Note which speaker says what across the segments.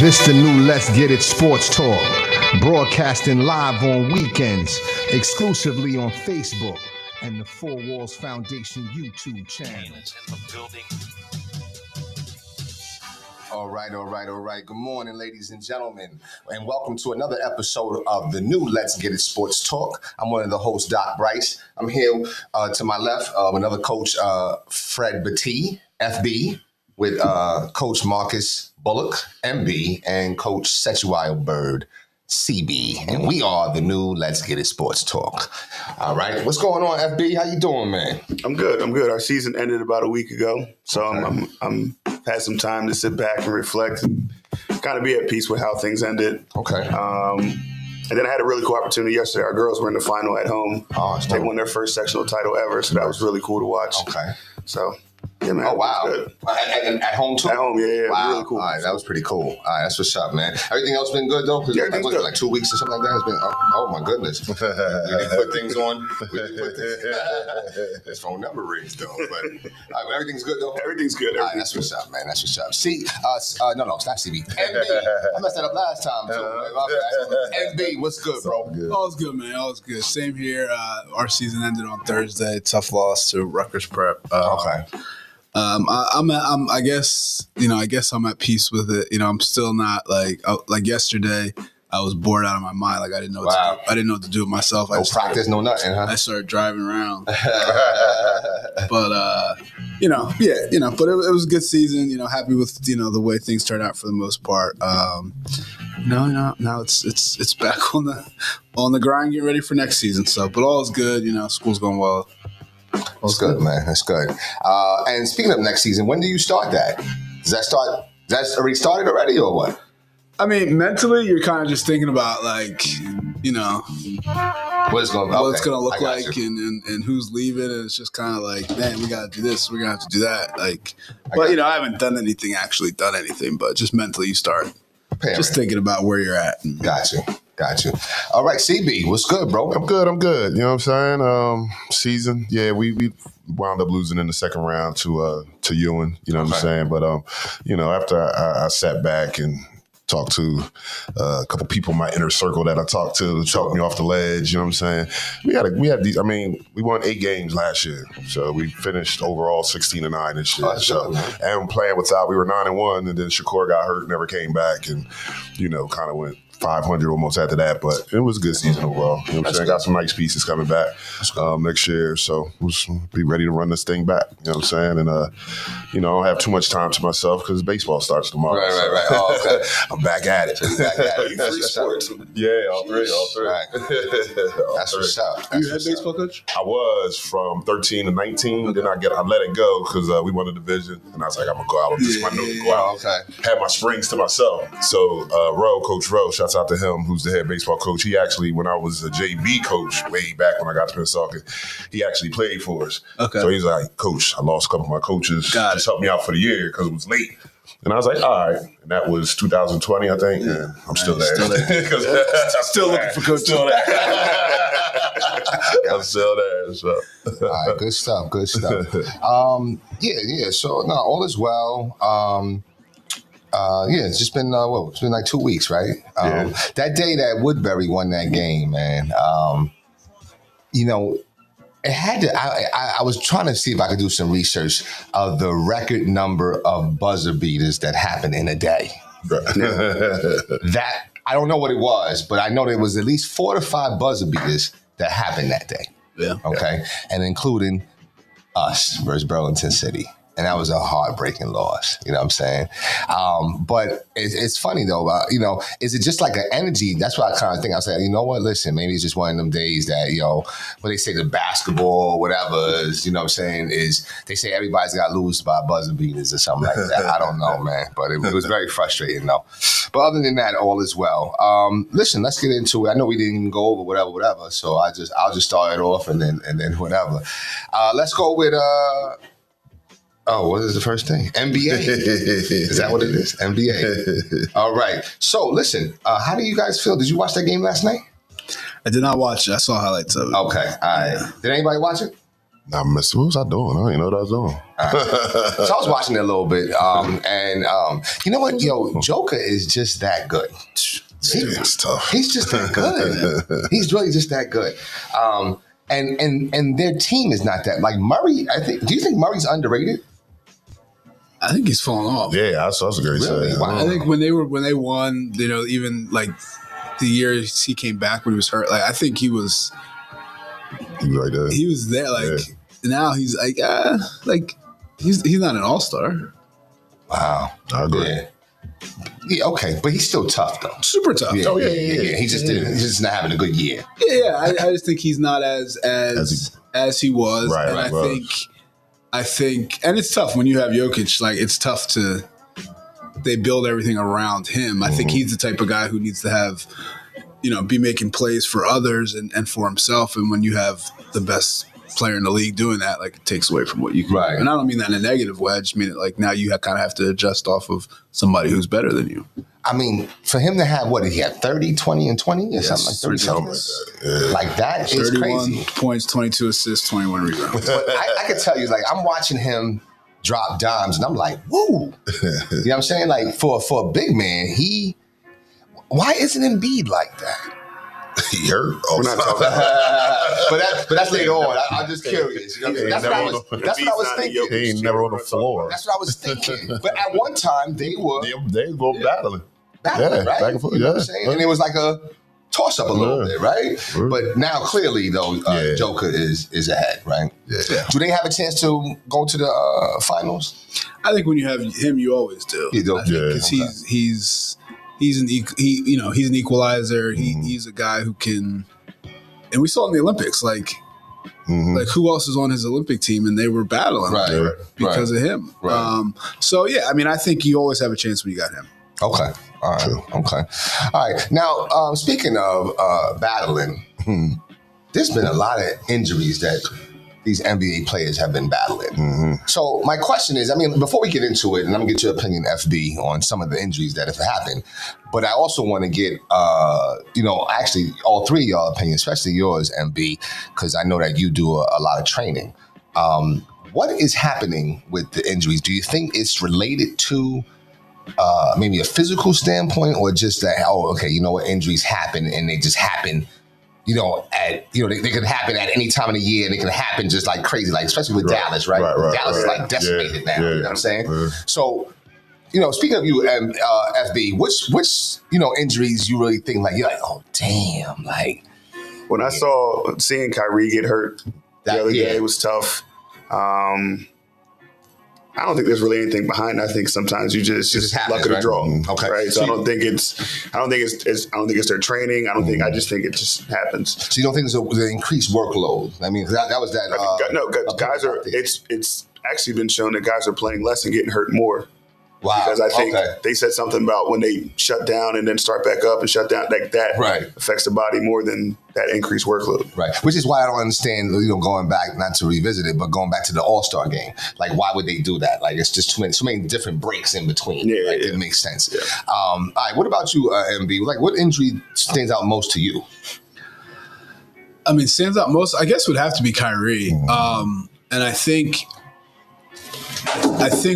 Speaker 1: This the new Let's Get It Sports Talk, broadcasting live on weekends, exclusively on Facebook and the Four Walls Foundation YouTube channel. All right. Good morning, ladies and gentlemen, and welcome to another episode of the new Let's Get It Sports Talk. I'm one of the hosts, Doc Bryce. I'm here to my left, another coach, Fred Battie, FB, with Coach Marcus Bullock, MB, and Coach Setuayo Bird, CB, and we are the new Let's Get It Sports Talk. All right, what's going on, FB? How you doing, man?
Speaker 2: I'm good. Our season ended about a week ago, so okay. I'm had some time to sit back and reflect and kind of be at peace with how things ended.
Speaker 1: Okay.
Speaker 2: And then I had a really cool opportunity yesterday. Our girls were in the final at home. They won their first sectional title ever, so that was really cool to watch.
Speaker 1: Okay.
Speaker 2: So. Yeah, man.
Speaker 1: Oh, wow.
Speaker 2: Good.
Speaker 1: At home, too?
Speaker 2: At home, yeah.
Speaker 1: Wow.
Speaker 2: Really cool.
Speaker 1: All right, that was pretty cool. All right, that's what's up, man. Everything else been good, though?
Speaker 2: Yeah, everything's good.
Speaker 1: Like 2 weeks or something like that? It's been, oh my goodness. We didn't put things on. His phone number rings, though. But everything's good, though?
Speaker 2: Everything's good.
Speaker 1: All right, that's what's up, man. That's what's up. See, no, it's not CB. MB. I messed that up last time, too. MB, what's good, bro?
Speaker 3: All's good, man. All's good. Same here. Our season ended on Thursday. Tough loss to Rutgers Prep.
Speaker 1: Okay.
Speaker 3: I guess I'm at peace with it. I'm still not like yesterday. I was bored out of my mind. Like I didn't know what to do. I didn't know what to do with myself.
Speaker 1: No practice, no nothing, huh?
Speaker 3: I started driving around. But but it was a good season. Happy with the way things turned out for the most part. Now it's back on the grind, getting ready for next season. So, but all is good. School's going well.
Speaker 1: That's good, man. That's good. And speaking of next season, when do you start that? Does that already started already or what?
Speaker 3: I mean, mentally, you're kind of just thinking about what it's going to look like and who's leaving. And it's just kind of like, man, we got to do this. We're going to have to do that. I haven't done anything, but just mentally you start just thinking about where you're at.
Speaker 1: Got you. All right, CB, what's good, bro?
Speaker 4: I'm good. You know what I'm saying? Season, yeah, we wound up losing in the second round to Ewing. You know what I'm saying? But after I sat back and talked to a couple people in my inner circle that I talked to talk me off the ledge. You know what I'm saying? We had these. I mean, we won 8 games last year, so we finished overall 16-9 this year. And playing without, we were 9-1, and then Shakur got hurt, never came back, and kind of went 500 almost after that, but it was a good season overall. You know what I'm saying? Got some nice pieces coming back next year, so we'll be ready to run this thing back. You know what I'm saying? And, I don't have too much time to myself because baseball starts tomorrow.
Speaker 1: Right. Oh, okay.
Speaker 4: I'm back at it.
Speaker 2: Free sports.
Speaker 4: Yeah, all three.
Speaker 1: Right. That's what's up.
Speaker 3: You had baseball coach?
Speaker 4: I was from 13 to 19. Then I let it go because we won the division, and I was like, I'm gonna go out with this. My new go out.
Speaker 1: Okay.
Speaker 4: Had my springs to myself. So Coach Rowe, shouts out to him, who's the head baseball coach. He actually, when I was a JV coach way back when I got to Pensacola, he actually played for us. Okay. So he's like, Coach, I lost a couple of my coaches. Just help me out for the year because it was late. And I was like, all right. And that was 2020, I think. Yeah, I'm still there.
Speaker 3: I'm still looking for coach.
Speaker 4: I'm still there. So.
Speaker 1: All right, good stuff. Yeah. So, no, all is well. It's just been it's been like 2 weeks, right? That day that Woodbury won that game, man. It had to. I was trying to see if I could do some research of the record number of buzzer beaters that happened in a day. That I don't know what it was, but I know there was at least 4 to 5 buzzer beaters that happened that day.
Speaker 3: Yeah.
Speaker 1: Okay, and including us versus Burlington City. And that was a heartbreaking loss, you know what I'm saying? But it's funny, though, is it just like an energy? That's what I kind of think. I was like, you know what, listen, maybe it's just one of them days that, when they say the basketball, whatever, is, you know what I'm saying, is they say everybody's got to lose by buzzer beaters or something like that. I don't know, man. But it was very frustrating, though. But other than that, all is well. Listen, let's get into it. I know we didn't even go over whatever. So I'll just start it off and then whatever. Let's go with... what is the first thing? NBA. Is that what it is? NBA. All right. So, listen, how do you guys feel? Did you watch that game last night?
Speaker 3: I did not watch it. I saw highlights of it.
Speaker 1: Okay. All right. Did anybody watch it?
Speaker 4: I missed. What was I doing? I didn't know what I was doing.
Speaker 1: So I was watching it a little bit, and you know what? Yo, Joker is just that good.
Speaker 4: It's tough.
Speaker 1: He's just that good. He's really just that good. And their team is not that. Like Murray, I think. Do you think Murray's underrated?
Speaker 3: I think he's fallen off.
Speaker 4: Yeah, that's a great
Speaker 1: Really?
Speaker 4: say.
Speaker 1: Wow.
Speaker 3: I think when they won, even like the year he came back when he was hurt, like I think he was
Speaker 4: Right there.
Speaker 3: he was there. Like now he's like he's not an all-star.
Speaker 1: Wow.
Speaker 4: I agree.
Speaker 1: Yeah. Yeah, okay, but he's still tough though.
Speaker 3: Super tough.
Speaker 1: Yeah, He's just not having a good year.
Speaker 3: Yeah. I just think he's not as he was,
Speaker 4: Right,
Speaker 3: and
Speaker 4: right,
Speaker 3: I think, and it's tough when you have Jokic. Like it's tough to they build everything around him. I think he's the type of guy who needs to have, be making plays for others and for himself. And when you have the best player in the league doing that, like it takes away from what you can.
Speaker 1: Right.
Speaker 3: And I don't mean that in a negative way. I just mean it like now you kind of have to adjust off of somebody who's better than you.
Speaker 1: I mean, for him to have what did he have 30, 20, and 20 or something like 30 something. Like that is
Speaker 3: 31
Speaker 1: crazy.
Speaker 3: points, 22 assists, 21 rebounds.
Speaker 1: But I can tell you, like, I'm watching him drop dimes, and I'm like, woo. You know what I'm saying? Like, for a big man, why isn't Embiid like that?
Speaker 4: He hurt.
Speaker 2: We're not talking about
Speaker 1: but that's later on. I'm just curious. You know what I'm saying? That's what I was thinking.
Speaker 4: He ain't never on the floor.
Speaker 1: That's what I was thinking. But at one time, they were
Speaker 4: They go battling.
Speaker 1: battling, right?
Speaker 4: Back and forth.
Speaker 1: You know what I'm
Speaker 4: Yeah.
Speaker 1: saying? And it was like a toss-up a little bit, right?
Speaker 4: Yeah.
Speaker 1: But now, clearly, though, Joker is ahead, right?
Speaker 4: Yeah.
Speaker 1: Do they have a chance to go to the finals?
Speaker 3: I think when you have him, you always do.
Speaker 1: You do?
Speaker 3: Because
Speaker 1: Yeah,
Speaker 3: he's an he's an equalizer. He's a guy who can, and we saw in the Olympics, like who else is on his Olympic team, and they were battling
Speaker 1: Right.
Speaker 3: because of him.
Speaker 1: Right.
Speaker 3: So yeah, I mean, I think you always have a chance when you got him.
Speaker 1: Okay. All right.
Speaker 4: True.
Speaker 1: Okay. All right. Now, speaking of battling, there's been a lot of injuries that these NBA players have been battling. So my question is, I mean, before we get into it, and I'm gonna get your opinion, FB, on some of the injuries that have happened, but I also want to get, actually all three of y'all opinions, especially yours, MB, because I know that you do a lot of training. What is happening with the injuries? Do you think it's related to maybe a physical standpoint, or just that, injuries happen and they just happen, they could happen at any time of the year, and it can happen just like crazy, like especially with Dallas, right? Dallas is like decimated now, you know what I'm saying?
Speaker 4: Yeah.
Speaker 1: So, speaking of you, FB, which injuries you really think like, you're like, oh, damn, like.
Speaker 2: When I seeing Kyrie get hurt the other day, it was tough. I don't think there's really anything behind it. I think sometimes you just
Speaker 1: happens,
Speaker 2: luck of the
Speaker 1: right?
Speaker 2: draw.
Speaker 1: Okay.
Speaker 2: Right. So I don't think it's their training. I just think it just happens.
Speaker 1: So you don't think there's an increased workload? I mean, that was that.
Speaker 2: Guys are. It's actually been shown that guys are playing less and getting hurt more.
Speaker 1: Wow.
Speaker 2: Because I think they said something about when they shut down and then start back up and shut down, like that affects the body more than that increased workload.
Speaker 1: Right. Which is why I don't understand, going back, not to revisit it, but going back to the All-Star game. Like, why would they do that? Like, it's just so many different breaks in between.
Speaker 2: Yeah,
Speaker 1: It makes sense.
Speaker 2: Yeah.
Speaker 1: All right. What about you, MB? Like, what injury stands out most to you?
Speaker 3: I mean, stands out most, I guess, would have to be Kyrie. And I think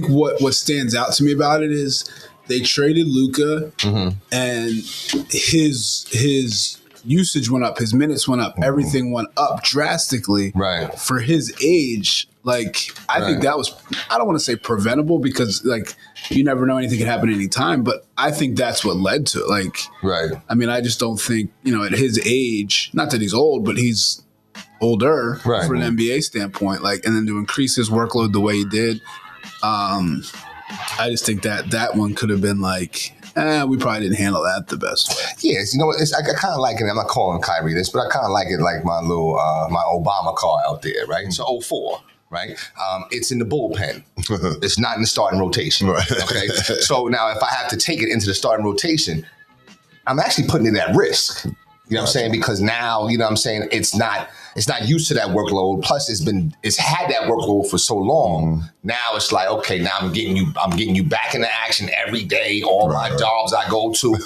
Speaker 3: what stands out to me about it is they traded Luka, and his usage went up, his minutes went up, everything went up drastically.
Speaker 1: Right.
Speaker 3: For his age, like I think that was, I don't want to say preventable because like you never know, anything can happen at any time, but I think that's what led to it. Like,
Speaker 1: right.
Speaker 3: I mean, I just don't think, at his age, not that he's old, but he's older for an NBA standpoint, like, and then to increase his workload the way he did, I just think that one could have been like, we probably didn't handle that the best way.
Speaker 1: Yes, I kind of like it. I'm not calling Kyrie this, but I kind of like it like my little my Obama car out there, right? So 04, right? It's in the bullpen. It's not in the starting rotation.
Speaker 4: Right.
Speaker 1: Okay. So now if I have to take it into the starting rotation, I'm actually putting it at risk. You know what I'm saying? Because now, it's not used to that workload. Plus, it's had that workload for so long. Now it's like, okay, now I'm getting you back into action every day. All my jobs I go to,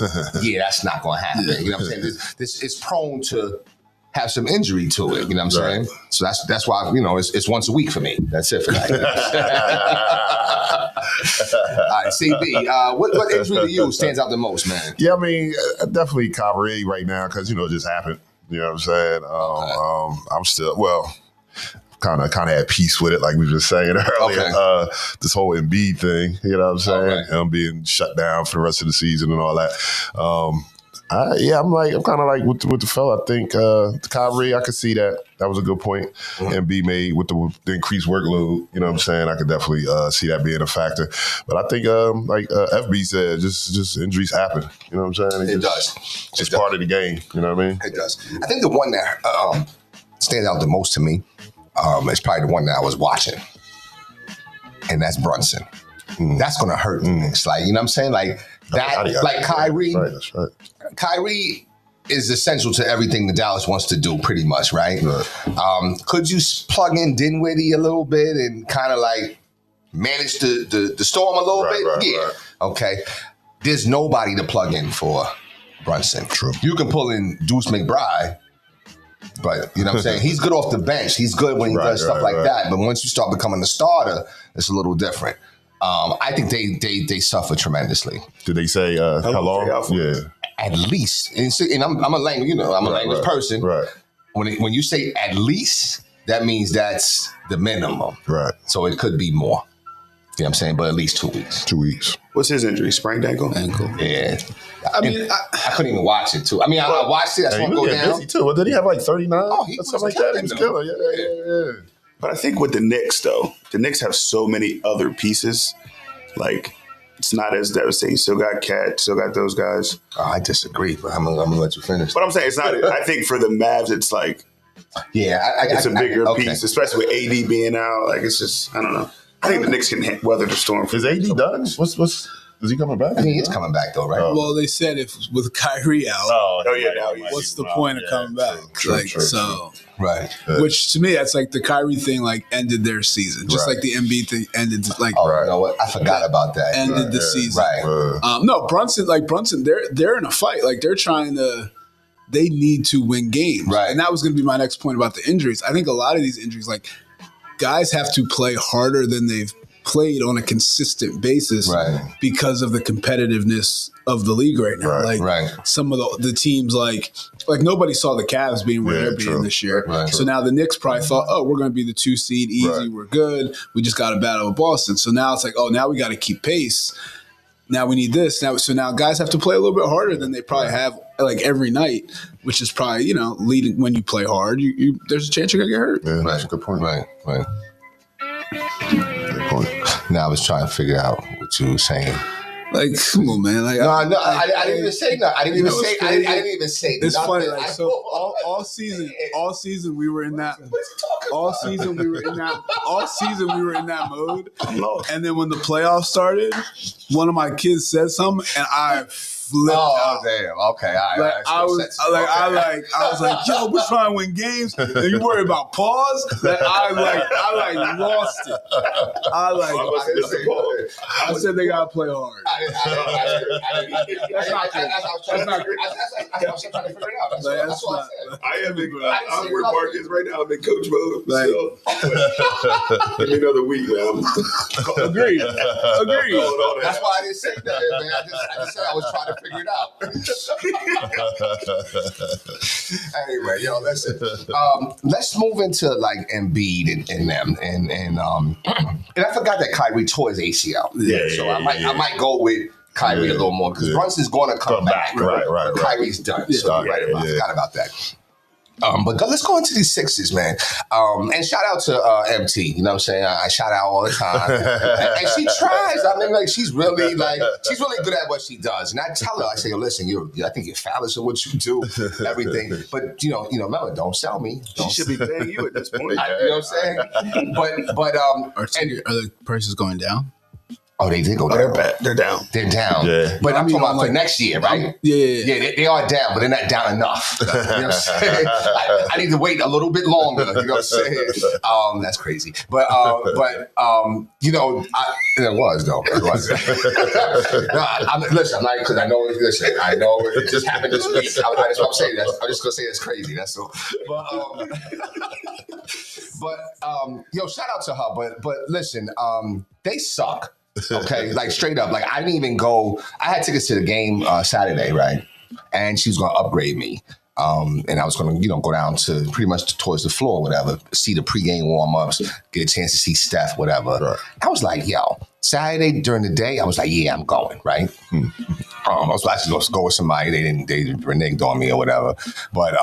Speaker 1: that's not going to happen. You know what I'm saying? This is prone to have some injury to it. You know what I'm saying? So that's why, you know, it's once a week for me. That's it for that. All right, CB, what injury to you stands out the most, man?
Speaker 4: Yeah, I mean, definitely Kyrie right now because, you know, it just happened. You know what I'm saying? I'm still, kind of at peace with it, like we were just saying earlier.
Speaker 1: Okay.
Speaker 4: This whole Embiid thing, you know what I'm saying?
Speaker 1: Okay.
Speaker 4: Him being shut down for the rest of the season and all that. I'm kind of like with the fella. I think Kyrie, I could see that. That was a good point. Embiid made with the increased workload. You know what I'm saying? I could definitely see that being a factor. But I think, FB said, just injuries happen. You know what I'm saying?
Speaker 1: It does.
Speaker 4: It's part of the game. You know what I mean?
Speaker 1: It does. I think the one that stands out the most to me is probably the one that I was watching, and that's Brunson. That's gonna hurt the Knicks. Like, you know what I'm saying? Like that, like Kyrie.
Speaker 4: That's right.
Speaker 1: Kyrie is essential to everything the Dallas wants to do, pretty much, right? Could you plug in Dinwiddie a little bit and kind of like manage the storm a little bit?
Speaker 4: Right.
Speaker 1: Okay. There's nobody to plug in for Brunson.
Speaker 4: True.
Speaker 1: You can pull in Deuce McBride, but you know what I'm saying? He's good off the bench. He's good when he does stuff like that. But once you start becoming a starter, it's a little different. I think they suffer tremendously.
Speaker 4: Did they say how long? Yeah.
Speaker 1: At least, and I'm a language, I'm a language person.
Speaker 4: Right.
Speaker 1: When you say at least, that means that's the minimum.
Speaker 4: Right.
Speaker 1: So it could be more. You know what I'm saying? But at least 2 weeks.
Speaker 4: 2 weeks.
Speaker 2: What's his injury? Sprained ankle?
Speaker 1: Yeah. I mean, I couldn't even watch it too. I mean, I watched it. I saw him go down.
Speaker 4: Busy too. Well, did he have like 39?
Speaker 1: Oh, he
Speaker 4: something
Speaker 1: was
Speaker 4: like that. He was
Speaker 1: killing
Speaker 4: killer. Yeah.
Speaker 2: But I think with the Knicks, though, the Knicks have so many other pieces. Like, it's not as devastating. Still got Cat, still got those guys.
Speaker 1: I disagree, but I'm gonna let you finish.
Speaker 2: But I'm saying it's not. I think for the Mavs, it's like it's a bigger piece, especially with AD being out. Like, it's just, I don't know. I think the Knicks can weather the storm.
Speaker 4: Is AD done? Is he coming back?
Speaker 1: I think he's coming back though, right?
Speaker 3: Well, they said if with Kyrie out, what's the point of coming back?
Speaker 4: True.
Speaker 1: Right.
Speaker 3: Which to me, that's like the Kyrie thing, like ended their season, just like the Embiid thing ended, like
Speaker 1: you know what? I forgot about that.
Speaker 3: ended the season.
Speaker 1: Right.
Speaker 3: No, Brunson, they're in a fight. Like they're trying to. They need to win games,
Speaker 1: right?
Speaker 3: And that was going to be my next point about the injuries. I think a lot of these injuries, like guys have to play harder than they've played on a consistent basis, because of the competitiveness of the league right now. Some of the teams, like nobody saw the Cavs being where they're being this year. So now the Knicks probably thought, oh, we're going to be the 2 seed, easy, we're good. We just got to battle with Boston. So now it's like, oh, now we got to keep pace. Now we need this. Now guys have to play a little bit harder than they probably have like every night, which is probably, leading when you play hard, you there's a chance you're gonna get hurt.
Speaker 4: Yeah, that's a good point.
Speaker 1: Right.
Speaker 4: Good point.
Speaker 1: Now I was trying to figure out what you were saying.
Speaker 3: Like, come on, man. Like,
Speaker 1: I didn't even say that. I didn't even say.
Speaker 3: It's funny. Like, so all season we were in that. All season we were in that mode. And then when the playoffs started, one of my kids said something, and I flipped out.
Speaker 1: Damn. Okay.
Speaker 3: I was like, yo, we're trying to win games, and you worry about pause? I lost it. I said they gotta play hard. That's not good.
Speaker 1: That's not trying to figure it out. That's what I said.
Speaker 2: I'm where Mark is right now. I'm in coach mode. Give me another week, man.
Speaker 3: Agreed.
Speaker 1: That's why I didn't say that, man. I just said I was trying to figure it out. Anyway, listen. Let's move into like Embiid and them, and I forgot that Kyrie tore his ACL. I might go with Kyrie a little more because Brunson's going to come back.
Speaker 4: Right.
Speaker 1: Kyrie's done. So I forgot about that. But let's go into these Sixers, man. And shout out to MT. You know what I'm saying? I shout out all the time. and she tries. I mean, like she's really good at what she does. And I tell her, I say, listen, I think you're phallus in what you do, everything. But remember, don't sell me.
Speaker 2: She should be paying you at this point.
Speaker 1: You know what I'm saying? But
Speaker 3: are the prices going down?
Speaker 1: Oh, they did go down.
Speaker 2: They're bad. They're down.
Speaker 1: They're down.
Speaker 4: Yeah.
Speaker 1: But
Speaker 3: I
Speaker 1: I'm
Speaker 3: mean,
Speaker 1: talking about
Speaker 3: like,
Speaker 1: for next year, right?
Speaker 3: Yeah.
Speaker 1: They are down, but they're not down enough. You know what I'm saying? I need to wait a little bit longer. You know what I'm saying? That's crazy. But you know, it was though. It was. Listen, I'm not, because I know. Listen, I know it just happened this week. That's what I'm saying. I'm just gonna say it's crazy. That's all. But yo, shout out to her. But listen, they suck. Okay, like straight up. Like I didn't even go. I had tickets to the game Saturday, right? And she was gonna upgrade me. And I was gonna, go down to pretty much towards the floor, whatever, see the pregame warm-ups, get a chance to see Steph, whatever. Right. I was like, yo, Saturday during the day, I was like, yeah, I'm going, right? I was actually going to go with somebody. They reneged on me or whatever. But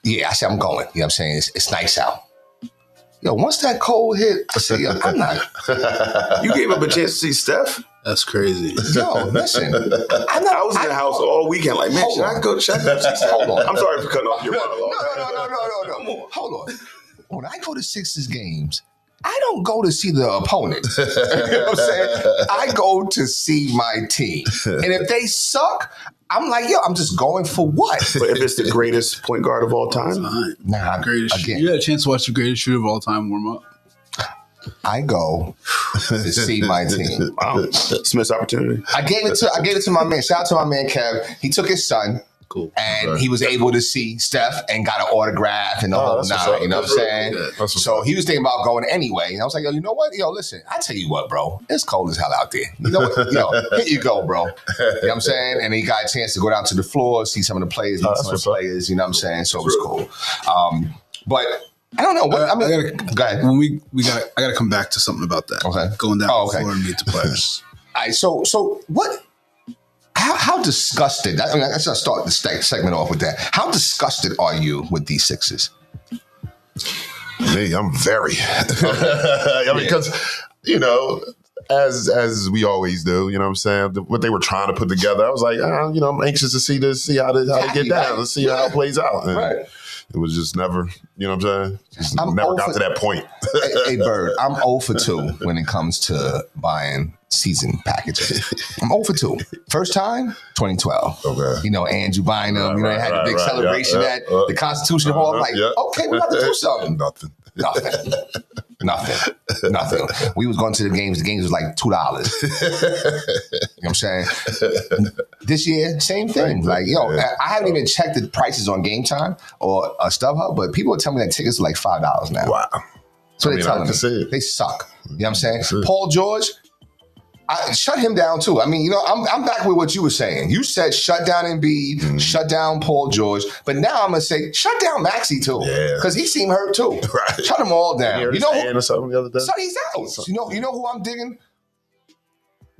Speaker 1: yeah, I said, I'm going. You know what I'm saying? It's nice out. Yo, once that cold hit, I said, yo, I'm not.
Speaker 2: You gave up a chance to see Steph?
Speaker 3: That's crazy.
Speaker 1: Yo, listen.
Speaker 2: I was in the house all weekend like, man, should I go see Steph?
Speaker 1: Hold on.
Speaker 2: I'm sorry for cutting off your monologue.
Speaker 1: No. Hold on. When I go to Sixers games, I don't go to see the opponent. You know what I'm saying? I go to see my team. And if they suck, I'm like, yo, I'm just going for what?
Speaker 2: But if it's the greatest point guard of all time?
Speaker 1: Nah,
Speaker 3: Greatest.
Speaker 1: again.
Speaker 3: You had a chance to watch the greatest shooter of all time warm up.
Speaker 1: I go to see my team.
Speaker 2: Wow. Smith's opportunity.
Speaker 1: I gave it to my man. Shout out to my man Kev. He took his son.
Speaker 3: Cool.
Speaker 1: And he was able to see Steph and got an autograph and the whole nine. You know what I'm saying? So he was thinking about going anyway. And I was like, yo, you know what? Yo, listen, I tell you what, bro. It's cold as hell out there. You know what? Here you go, bro. You know what I'm saying? And he got a chance to go down to the floor, see some of the players, meet some of the players. You know what I'm saying? So it was cool. But I don't know. Go ahead.
Speaker 3: When I gotta come back to something about that.
Speaker 1: Okay.
Speaker 3: Going down the floor and meet the players.
Speaker 1: All right. So what? How disgusted? I should start the segment off with that. How disgusted are you with these Sixers?
Speaker 4: Me, I'm very. Because as we always do, you know what I'm saying? What they were trying to put together, I was like, I'm anxious to see this, see how they get down, and see how it plays out. And right. It was just never, you know what I'm saying? Just never got to that point.
Speaker 1: Hey, Bird, I'm 0 for 2 when it comes to buying season packages. I'm 0 for 2. First time, 2012. Okay. Andrew buying them. They had the big celebration at the Constitution Hall. I'm like, okay, we got to do something. Nothing. We was going to the games. The games was like $2. You know what I'm saying? This year, same thing. Like, I haven't even checked the prices on Game Time or StubHub, but people are telling me that tickets are like $5 now.
Speaker 4: Wow.
Speaker 1: So they're telling me. They suck. You know what I'm saying? Paul George, I shut him down too. I mean, I'm back with what you were saying. You said shut down Embiid, shut down Paul George, but now I'm gonna say shut down Maxey too, because he seemed hurt too. Right. Shut them all down.
Speaker 4: Or something the other day?
Speaker 1: So he's out. You know who I'm digging?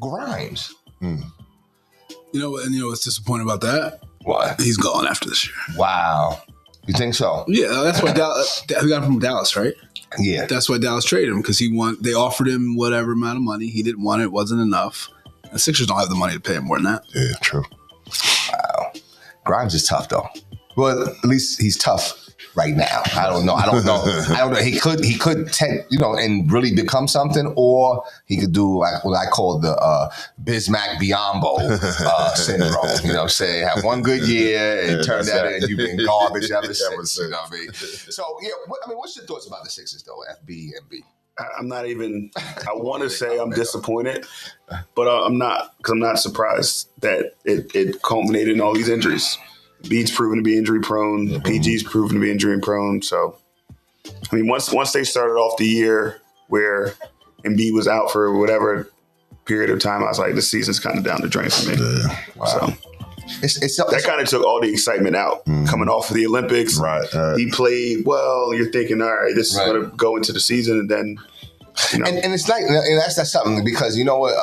Speaker 1: Grimes.
Speaker 3: You know what's disappointing about that?
Speaker 1: What?
Speaker 3: He's gone after this year.
Speaker 1: Wow. You think so?
Speaker 3: Yeah, that's why Dallas. We got him from Dallas, right?
Speaker 1: Yeah,
Speaker 3: that's why Dallas traded him, because they offered him whatever amount of money. He didn't want it; wasn't enough. And Sixers don't have the money to pay him more than that.
Speaker 4: Yeah, true.
Speaker 1: Wow, Grimes is tough though. Well, at least he's tough right now. I don't know. He could and really become something, or he could do like what I call the Bismack Biyombo syndrome. You know what I'm saying? Have one good year and turn that in. You've been garbage ever since. You know what I mean? So what's your thoughts about the Sixers though? FB and B.
Speaker 2: I'm not even. I want to say I'm disappointed, but I'm not, because I'm not surprised that it culminated in all these injuries. Bede's proven to be injury prone. PG's proven to be injury prone. So, I mean, once they started off the year where Embiid was out for whatever period of time, I was like, this season's kind of down the drain for me. Wow. So that kind of took all the excitement out coming off of the Olympics.
Speaker 4: Right.
Speaker 2: He played well. You're thinking, all right, this is going to go into the season, and then.
Speaker 1: And it's like, and that's something, because you know what,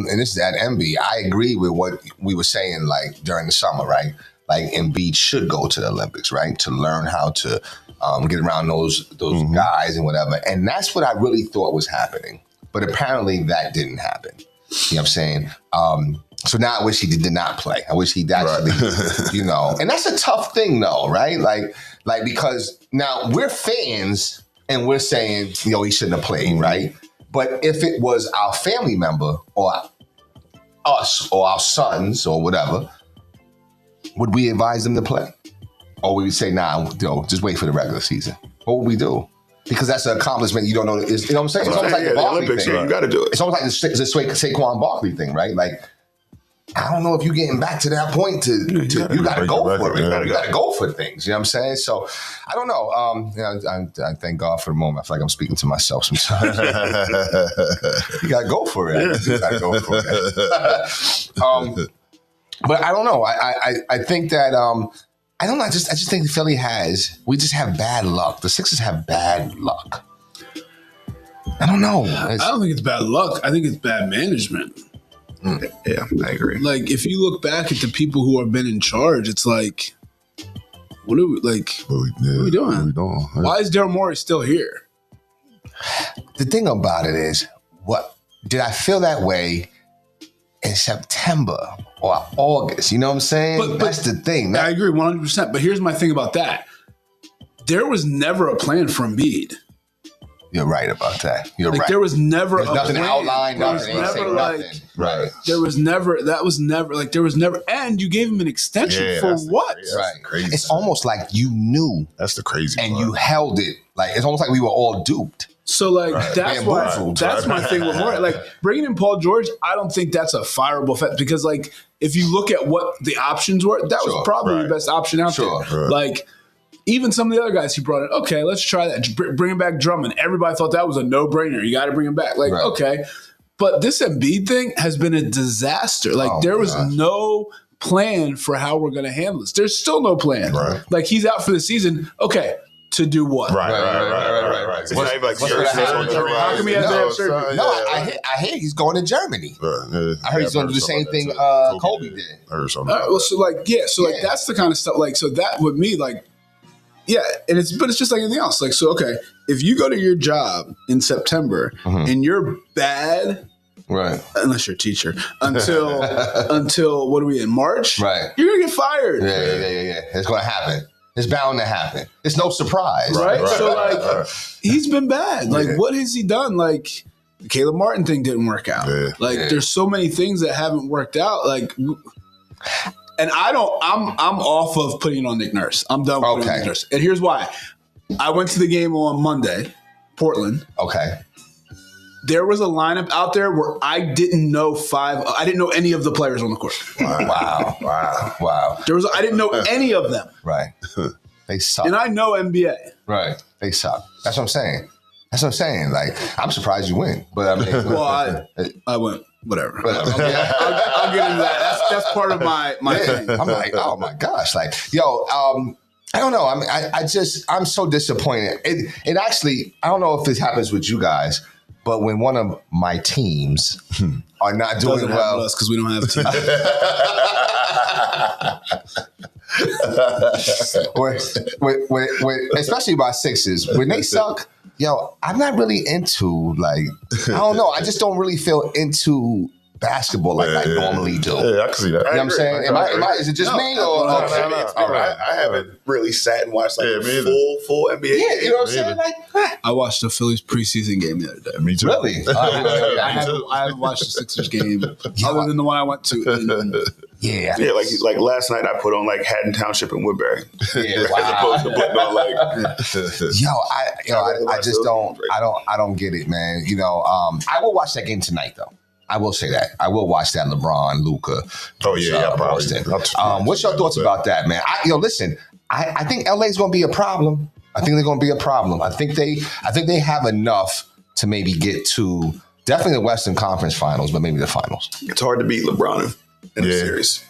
Speaker 1: and this is at MB, I agree with what we were saying like during the summer, right? Like Embiid should go to the Olympics, right? To learn how to get around those guys and whatever. And that's what I really thought was happening. But apparently that didn't happen. You know what I'm saying? So now I wish he did not play. I wish he'd actually, and that's a tough thing though, right? Like because now we're fans and we're saying, he shouldn't have played, right? But if it was our family member or us or our sons or whatever, would we advise them to play? Or would we say, nah, just wait for the regular season? What would we do? Because that's an accomplishment you don't know. You know what I'm saying? It's almost like the Barkley
Speaker 2: Olympics,
Speaker 1: thing.
Speaker 2: you got to do it.
Speaker 1: It's almost like the Saquon Barkley thing, right? Like, I don't know if you're getting back to that point you got to go for it. You got to go for things. You know what I'm saying? So, I don't know. I thank God for the moment. I feel like I'm speaking to myself sometimes. You got to go for it. You got to go for it. But I don't know. I think that I don't know. I just think Philly we just have bad luck. The Sixers have bad luck. I don't know.
Speaker 3: I don't think it's bad luck. I think it's bad management.
Speaker 2: Yeah, I agree.
Speaker 3: Like, if you look back at the people who have been in charge, it's like, what are we doing? Why is Daryl Morey still here?
Speaker 1: The thing about it is, what did I feel that way in September or August? You know what I'm saying?
Speaker 3: But
Speaker 1: that's the thing.
Speaker 3: I agree 100%. But here's my thing about that. There was never a plan for Embiid.
Speaker 1: You're right about that. You're right.
Speaker 3: There was never
Speaker 1: There's nothing
Speaker 3: plan.
Speaker 1: outlined.
Speaker 3: There was
Speaker 1: Nothing.
Speaker 3: never
Speaker 1: Nothing. Right.
Speaker 3: There was never, and you gave him an extension for what?
Speaker 1: Right.
Speaker 4: Crazy.
Speaker 1: It's almost like you knew
Speaker 4: That's the crazy
Speaker 1: and
Speaker 4: part.
Speaker 1: you held it. Like, it's almost like we were all duped.
Speaker 3: So, like, that's why,
Speaker 1: Bamboozled,
Speaker 3: that's my thing with Morey. Like, bringing in Paul George, I don't think that's a fireable fact because, like, if you look at what the options were, that was probably the best option out there.
Speaker 4: Right.
Speaker 3: Like, even some of the other guys he brought in, okay, let's try that. Bringing back Drummond. Everybody thought that was a no-brainer. You got to bring him back. Like, okay. But this Embiid thing has been a disaster. Like, there was no plan for how we're going to handle this. There's still no plan.
Speaker 4: Right.
Speaker 3: Like, he's out for the season. Okay. To do what?
Speaker 4: Right.
Speaker 2: It's not even like
Speaker 3: How come he has to have surgery?
Speaker 1: No, I hear he's going to Germany. I heard he's going to do the same thing Kobe did.
Speaker 4: I heard something.
Speaker 3: Well, so like, that's the kind of stuff. Like, so that with me, like, yeah, but it's just like anything else. Like, so okay, if you go to your job in September and you're bad,
Speaker 1: right?
Speaker 3: Unless you're a teacher, until what are we in March?
Speaker 1: Right,
Speaker 3: you're gonna get fired.
Speaker 1: Yeah. It's going to happen. It's bound to happen. It's no surprise,
Speaker 3: right? So like, he's been bad. Like, what has he done? Like, the Caleb Martin thing didn't work out. There's so many things that haven't worked out. Like. And I'm off of putting on Nick Nurse. I'm done with putting on Nick Nurse. And here's why. I went to the game on Monday, Portland.
Speaker 1: Okay.
Speaker 3: There was a lineup out there where I didn't know any of the players on the court.
Speaker 1: Wow.
Speaker 3: I didn't know any of them.
Speaker 1: Right. They suck.
Speaker 3: And I know NBA.
Speaker 1: Right. They suck. That's what I'm saying. Like, I'm surprised you win. But I mean,
Speaker 3: well, I went. Whatever. I'll get into that. That's part of my thing.
Speaker 1: I'm like, oh my gosh. Like, yo, I don't know. I mean, I'm so disappointed. It actually, I don't know if this happens with you guys, but when one of my teams are not doing well.
Speaker 3: Because we don't have
Speaker 1: teams. Especially my Sixers, when they suck, yo, I'm not really into, like, I don't know. I just don't really feel into basketball like I normally do.
Speaker 4: Yeah, I can see that.
Speaker 1: You know what I'm saying? Is it just me? Or
Speaker 2: No. I haven't really sat and watched like full NBA.
Speaker 1: Yeah, you know what I'm saying? Like,
Speaker 3: I watched the Phillies preseason game the other day.
Speaker 4: Me too.
Speaker 1: really?
Speaker 3: I haven't watched the Sixers game other than the one I went to.
Speaker 1: Yeah.
Speaker 2: Yeah, like last night I put on like Haddon Township and Woodbury.
Speaker 1: Yeah,
Speaker 2: As opposed to putting on like
Speaker 1: I just don't get it, man. You know, I will watch that game tonight though. I will say that. I will watch that LeBron, Luka.
Speaker 4: Oh yeah,
Speaker 1: Boston. What's your thoughts about that, man? Listen, I think LA is going to be a problem. I think they're going to be a problem. I think they have enough to maybe get to definitely the Western Conference Finals, but maybe the finals.
Speaker 2: it's hard to beat LeBron in a series.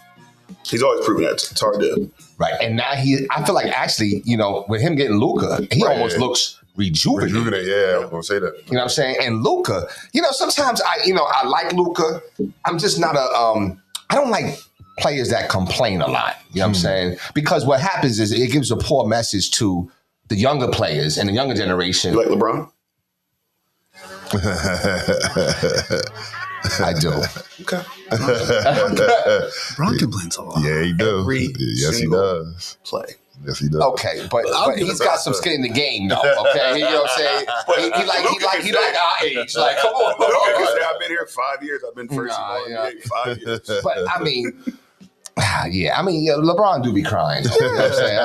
Speaker 2: He's always proven that it's hard to.
Speaker 1: Right, and now I feel like actually, with him getting Luka, he almost looks rejuvenated.
Speaker 4: Yeah, I was gonna say that.
Speaker 1: You know what I'm saying? And Luka, sometimes I like Luka. I'm just not I don't like players that complain a lot. You know what I'm saying? Because what happens is it gives a poor message to the younger players and the younger generation.
Speaker 2: You like LeBron?
Speaker 1: I do.
Speaker 2: Okay.
Speaker 3: LeBron complains a lot.
Speaker 4: Yeah, he does.
Speaker 2: Every
Speaker 4: Yes, he
Speaker 2: single
Speaker 4: does.
Speaker 2: play.
Speaker 4: Yes, he does.
Speaker 1: Okay, but he's got some skin in the game, though. Okay, you know what I'm saying? He like our age. Like, come on.
Speaker 2: I've been here 5 years. I've been first of all.
Speaker 1: yeah.
Speaker 2: 5 years.
Speaker 1: But I mean, LeBron do be crying. You know what I'm saying?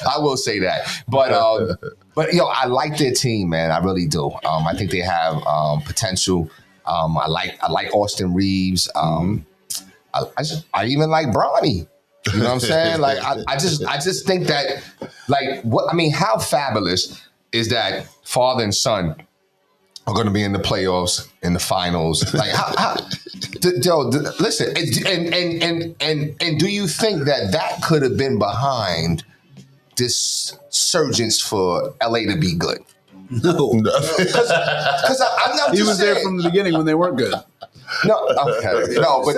Speaker 1: I will say that. But I like their team, man. I really do. I think they have potential. I like Austin Reeves. I even like Bronny. You know what I'm saying? Like I just think that how fabulous is that father and son are going to be in the playoffs, in the finals? Like listen, and do you think that could have been behind this surgence for LA to be good?
Speaker 3: No,
Speaker 1: because I'm not.
Speaker 3: he
Speaker 1: just
Speaker 3: was
Speaker 1: saying,
Speaker 3: there from the beginning when they weren't good.
Speaker 1: No, okay, no, but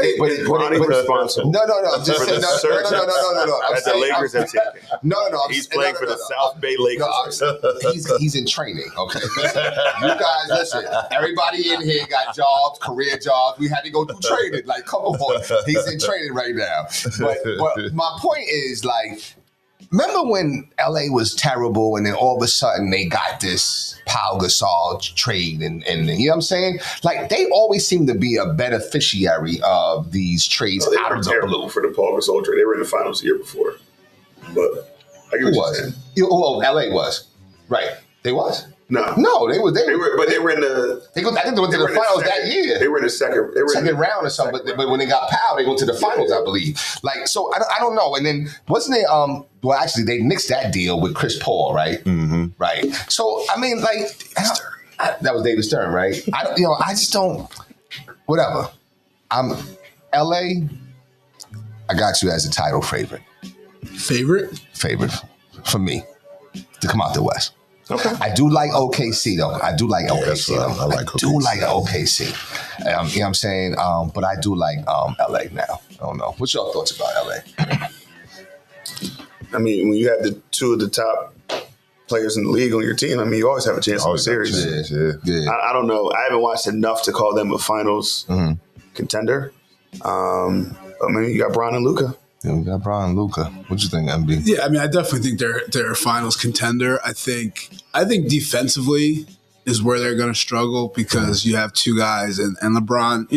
Speaker 2: Ronnie responsible.
Speaker 1: No. Just
Speaker 2: For
Speaker 1: say,
Speaker 2: the
Speaker 1: no.
Speaker 2: that the Lakers have taken.
Speaker 1: No.
Speaker 2: He's playing for the South Bay Lakers.
Speaker 1: He's in training. Okay, you guys, listen. Everybody in here got jobs, career jobs. We had to go through training. Like, come on, he's in training right now. But my point is, like, remember when LA was terrible, and then all of a sudden they got this Pau Gasol trade, and you know what I'm saying? Like, they always seem to be a beneficiary of these trades out of the blue.
Speaker 2: For the Paul Gasol trade. They were in the finals the year before. But I get what you're saying.
Speaker 1: LA was. Right. They was?
Speaker 2: No,
Speaker 1: they were.
Speaker 2: But they were in the.
Speaker 1: I think they went to the finals that year.
Speaker 2: They were in the second. They were
Speaker 1: second round or something. But when they got Powell, they went to the finals, I believe. Like, so I don't know. And then wasn't it? Well, actually, they nixed that deal with Chris Paul, right?
Speaker 4: Mm-hmm.
Speaker 1: Right. So I mean, like, that was David Stern, right? I just don't. Whatever. I'm LA. I got you as a title favorite.
Speaker 3: Favorite
Speaker 1: For me to come out the West.
Speaker 2: Okay.
Speaker 1: I do like OKC though. I do like OKC.
Speaker 4: I like OKC.
Speaker 1: do like OKC. You know what I'm saying? But I do like LA now. I don't know. What's your thoughts about LA?
Speaker 2: I mean, when you have the two of the top players in the league on your team, I mean, you always have a chance to win the series.
Speaker 1: Yeah.
Speaker 2: I don't know. I haven't watched enough to call them a finals contender. I mean, you got Bron and Luka.
Speaker 1: Yeah, we got Bron and Luka. What you think, MB?
Speaker 3: Yeah, I mean, I definitely think they're a finals contender. I think defensively is where they're going to struggle because you have two guys, and LeBron,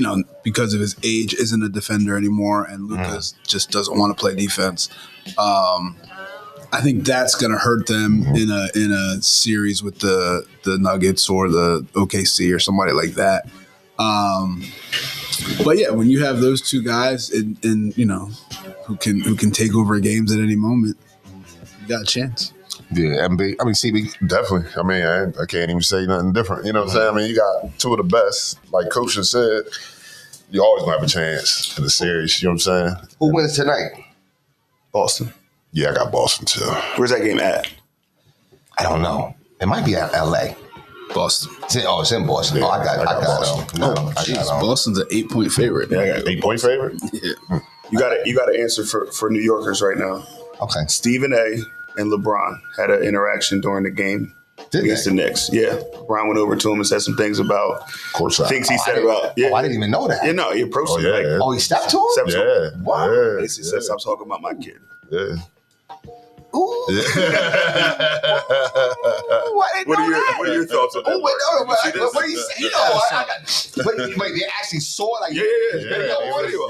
Speaker 3: because of his age, isn't a defender anymore, and Luka just doesn't want to play defense. I think that's going to hurt them in a series with the Nuggets or the OKC or somebody like that. But yeah, when you have those two guys in who can take over games at any moment, you got a chance.
Speaker 1: Yeah, MB. I mean, CB.
Speaker 4: Definitely. I mean, I can't even say nothing different. You know what I'm saying? I mean, you got two of the best. Like Coach has said, you always gonna have a chance in the series. You know what I'm saying?
Speaker 1: Who wins tonight?
Speaker 2: Boston.
Speaker 4: Yeah, I got Boston too.
Speaker 2: Where's that game at?
Speaker 1: I don't know. It might be at LA.
Speaker 3: Boston.
Speaker 1: It's in Boston.
Speaker 4: Yeah,
Speaker 1: I got
Speaker 4: Boston.
Speaker 3: Jeez, Boston's an 8-point favorite.
Speaker 2: Yeah, I got
Speaker 4: 8-point favorite?
Speaker 3: Yeah.
Speaker 2: You got to answer for New Yorkers right now.
Speaker 1: Okay.
Speaker 2: Stephen A. and LeBron had an interaction during the game against the Knicks. Yeah, LeBron went over to him and said some things about things he said about. Yeah,
Speaker 1: I didn't even know that.
Speaker 2: Yeah, no, he approached him like,
Speaker 1: he stepped to him.
Speaker 2: stepped to him.
Speaker 4: Yeah.
Speaker 1: What?
Speaker 4: Yeah.
Speaker 2: Basically said, "Stop talking about my kid."
Speaker 4: Yeah.
Speaker 1: Ooh.
Speaker 2: What are your thoughts on that?
Speaker 1: What
Speaker 2: Mark?
Speaker 1: do you say? But they actually saw like
Speaker 2: Yeah.
Speaker 1: audio.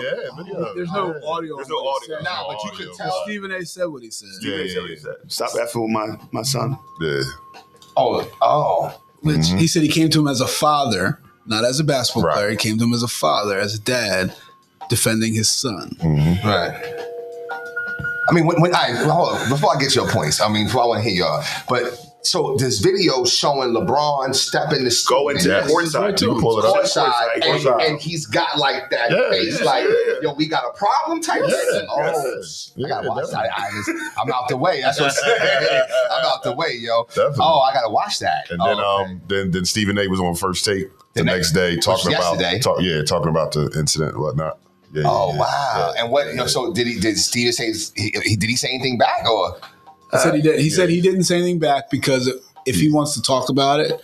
Speaker 3: There's no audio.
Speaker 2: There's no audio.
Speaker 1: Nah, but you could tell.
Speaker 3: Stephen A. said what he said.
Speaker 2: Stephen A. said what he said. Stop effing with my son.
Speaker 4: Yeah.
Speaker 1: Oh.
Speaker 3: Which he said he came to him as a father, not as a basketball
Speaker 4: Right.
Speaker 3: player. He came to him as a father, as a dad, defending his son.
Speaker 1: Right. I mean, hold on, before I get your points, before I want to hear y'all, but so this video showing LeBron stepping the
Speaker 2: Going to
Speaker 4: Yes.
Speaker 2: courtside.
Speaker 4: You can pull it up.
Speaker 1: courtside, and he's got like that face, yo, we got a problem type thing. I gotta watch that. I'm out the way. That's what I'm saying. I'm out the way, yo.
Speaker 4: Definitely.
Speaker 1: Oh, I gotta watch that.
Speaker 4: And then Stephen A. was on First Take the next day talking about the incident and whatnot. Yeah,
Speaker 1: wow!
Speaker 4: Yeah.
Speaker 1: And what? So did Steven say? Did he say anything back or?
Speaker 3: He said he did. He said he didn't say anything back because if he wants to talk about it,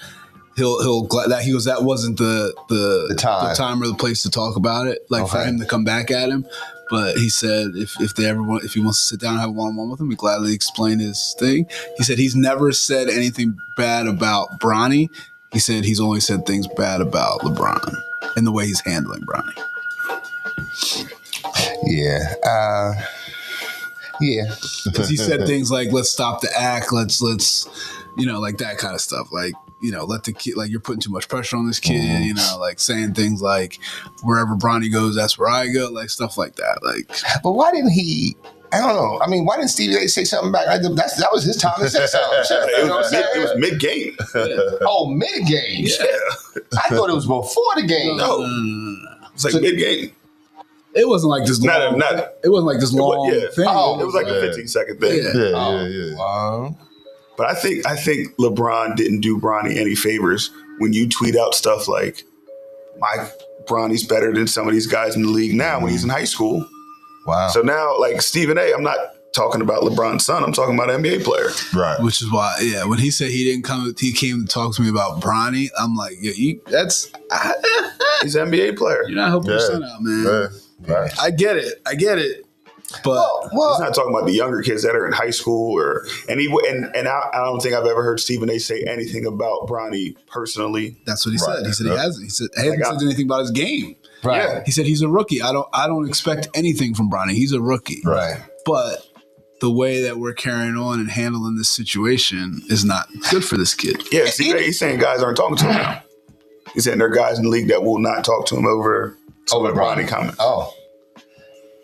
Speaker 3: that wasn't the
Speaker 1: time
Speaker 3: or the place to talk about it, like for him to come back at him. But he said if he wants to sit down and have a one-on-one with him, he gladly explain his thing. He said he's never said anything bad about Bronny. He said he's only said things bad about LeBron and the way he's handling Bronny.
Speaker 1: Yeah. Yeah.
Speaker 3: Because he said things like, let's stop the act. Let's, like that kind of stuff. Like, let the kid, like, you're putting too much pressure on this kid, like saying things like, wherever Bronny goes, that's where I go, like stuff like that. Like,
Speaker 1: but why didn't he? I don't know. I mean, why didn't Stevie A say something back? That was his time to say something.
Speaker 2: It was mid-game.
Speaker 1: Oh, mid-game.
Speaker 2: Yeah.
Speaker 1: I thought it was before the game.
Speaker 2: No. It's like mid-game.
Speaker 3: It wasn't like this long. It wasn't like this long thing.
Speaker 2: Oh, it was like a 15-second thing.
Speaker 1: Yeah.
Speaker 2: But I think LeBron didn't do Bronny any favors when you tweet out stuff like, Bronny's better than some of these guys in the league now when he's in high school.
Speaker 1: Wow.
Speaker 2: So now, like Stephen A., I'm not talking about LeBron's son. I'm talking about an NBA player.
Speaker 4: Right.
Speaker 3: Which is why, when he said he came to talk to me about Bronny, I'm like, he's
Speaker 2: an NBA player.
Speaker 3: You're not helping your son out, man.
Speaker 4: Right.
Speaker 3: I get it. But
Speaker 2: he's not talking about the younger kids that are in high school I don't think I've ever heard Stephen A. say anything about Bronny personally.
Speaker 3: That's what he said. He said he hasn't. He said he hasn't said anything about his game.
Speaker 1: Right.
Speaker 2: Yeah.
Speaker 3: He said he's a rookie. I don't expect anything from Bronny. He's a rookie.
Speaker 1: Right.
Speaker 3: But the way that we're carrying on and handling this situation is not good for this kid.
Speaker 2: Yeah, he's saying guys aren't talking to him now. He's saying there are guys in the league that will not talk to him over Bronny comment.
Speaker 1: Oh.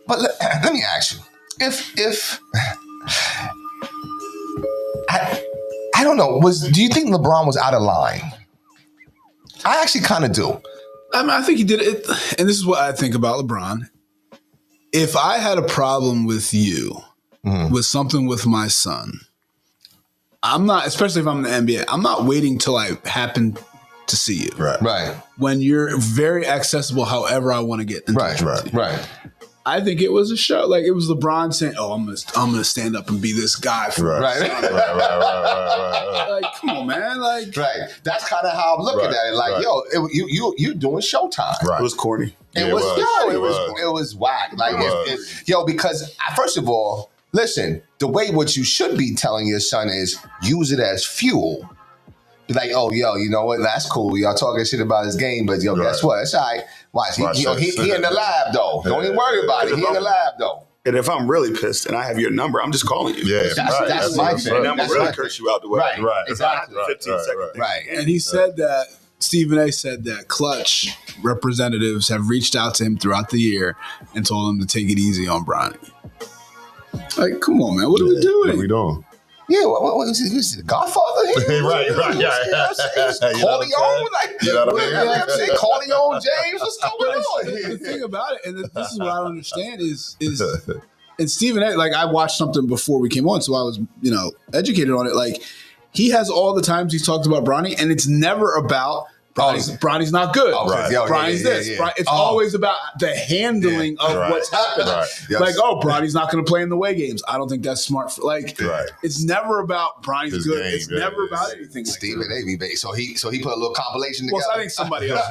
Speaker 1: But let me ask you, if I don't know, do you think LeBron was out of line? I actually kind of do.
Speaker 3: I mean, I think he did it, and this is what I think about LeBron. If I had a problem with you, with something with my son, I'm not, especially if I'm in the NBA, I'm not waiting till I happen to see you.
Speaker 1: Right.
Speaker 3: When you're very accessible, however I want to get in touch with you.
Speaker 1: Right.
Speaker 3: I think it was a show. Like, it was LeBron saying, "Oh, I'm gonna stand up and be this guy."
Speaker 4: Right.
Speaker 3: Like, come on, man. Like,
Speaker 1: right. That's kind of how I'm looking at it. Like, yo, you doing Showtime.
Speaker 4: Right.
Speaker 2: It was corny.
Speaker 1: It was whack. Like, because first of all, listen, the way what you should be telling your son is use it as fuel. Be like, oh, yo, you know what? That's cool. Y'all talking shit about his game, but guess what? It's all right. Watch. He in the lab, though. Don't even worry about it. He in the lab, though.
Speaker 2: And if I'm really pissed and I have your number, I'm just calling you.
Speaker 4: Yeah,
Speaker 1: that's my thing.
Speaker 2: And I'm going to really curse you out the way.
Speaker 1: Right. Exactly.
Speaker 2: 15-second thing.
Speaker 1: Right.
Speaker 3: and he said that Stephen A. said that Clutch representatives have reached out to him throughout the year and told him to take it easy on Bronny. Like, come on, man. What are we doing?
Speaker 4: What are we doing?
Speaker 1: Yeah, what was he? The Godfather?
Speaker 4: Right.
Speaker 1: Corleone? Like,
Speaker 4: you know what I mean?
Speaker 1: Corleone James? What's going on?
Speaker 3: The thing about it, and this is what I don't understand, is and Stephen A., like, I watched something before we came on, so I was, educated on it. Like, he has all the times he's talked about Bronny, and it's never about Bronny's not good. Bronny's this. It's always about the handling of what's happening.
Speaker 4: Right.
Speaker 3: Like, Bronny's not going to play in the away games. I don't think that's smart. It's never about Bronny's good. It's never about anything.
Speaker 1: Stephen A. So he put a little compilation together.
Speaker 3: Well, I think somebody else.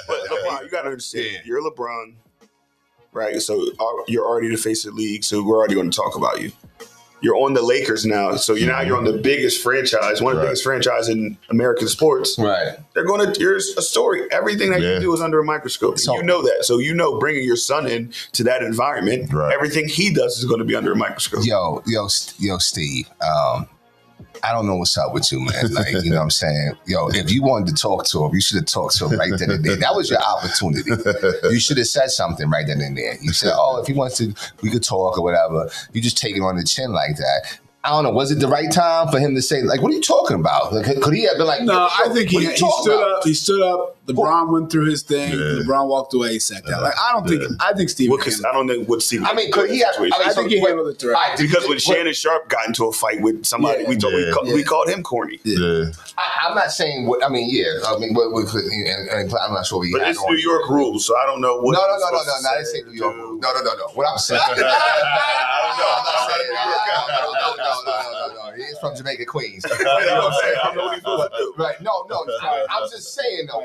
Speaker 2: But you got to understand, you're LeBron, right? So you're already the face of the league, so we're already going to talk about you. You're on the Lakers now, so you're on the biggest franchise, one of the biggest franchises in American sports.
Speaker 1: Right.
Speaker 2: Here's a story. Everything that you do is under a microscope. So, you know that. So bringing your son in to that environment, everything he does is going to be under a microscope.
Speaker 1: Yo, Steve. I don't know what's up with you, man. Like, you know what I'm saying? Yo, if you wanted to talk to him, you should have talked to him right then and there. That was your opportunity. You should have said something right then and there. You said, if he wants to, we could talk or whatever. You just take it on the chin like that. I don't know. Was it the right time for him to say, like, what are you talking about? Like, could he have been like,
Speaker 3: no, I think he stood up. He stood up. LeBron went through his thing. Yeah. LeBron walked away. He sat down. Like, I think Steve.
Speaker 2: I don't know what Steve.
Speaker 1: I mean, could he have?
Speaker 3: I think he handled it correctly.
Speaker 2: Because when Shannon Sharp got into a fight with somebody, we called him corny.
Speaker 1: Yeah. I'm not saying what. I mean, I'm not sure.
Speaker 2: But it's New York rules, so I don't know what.
Speaker 1: No. I didn't say New York rules. No. What I'm saying. No. He's from Jamaica, Queens. You know what I'm saying?
Speaker 2: I don't know what he's supposed to do.
Speaker 1: Right? No. I'm just saying though.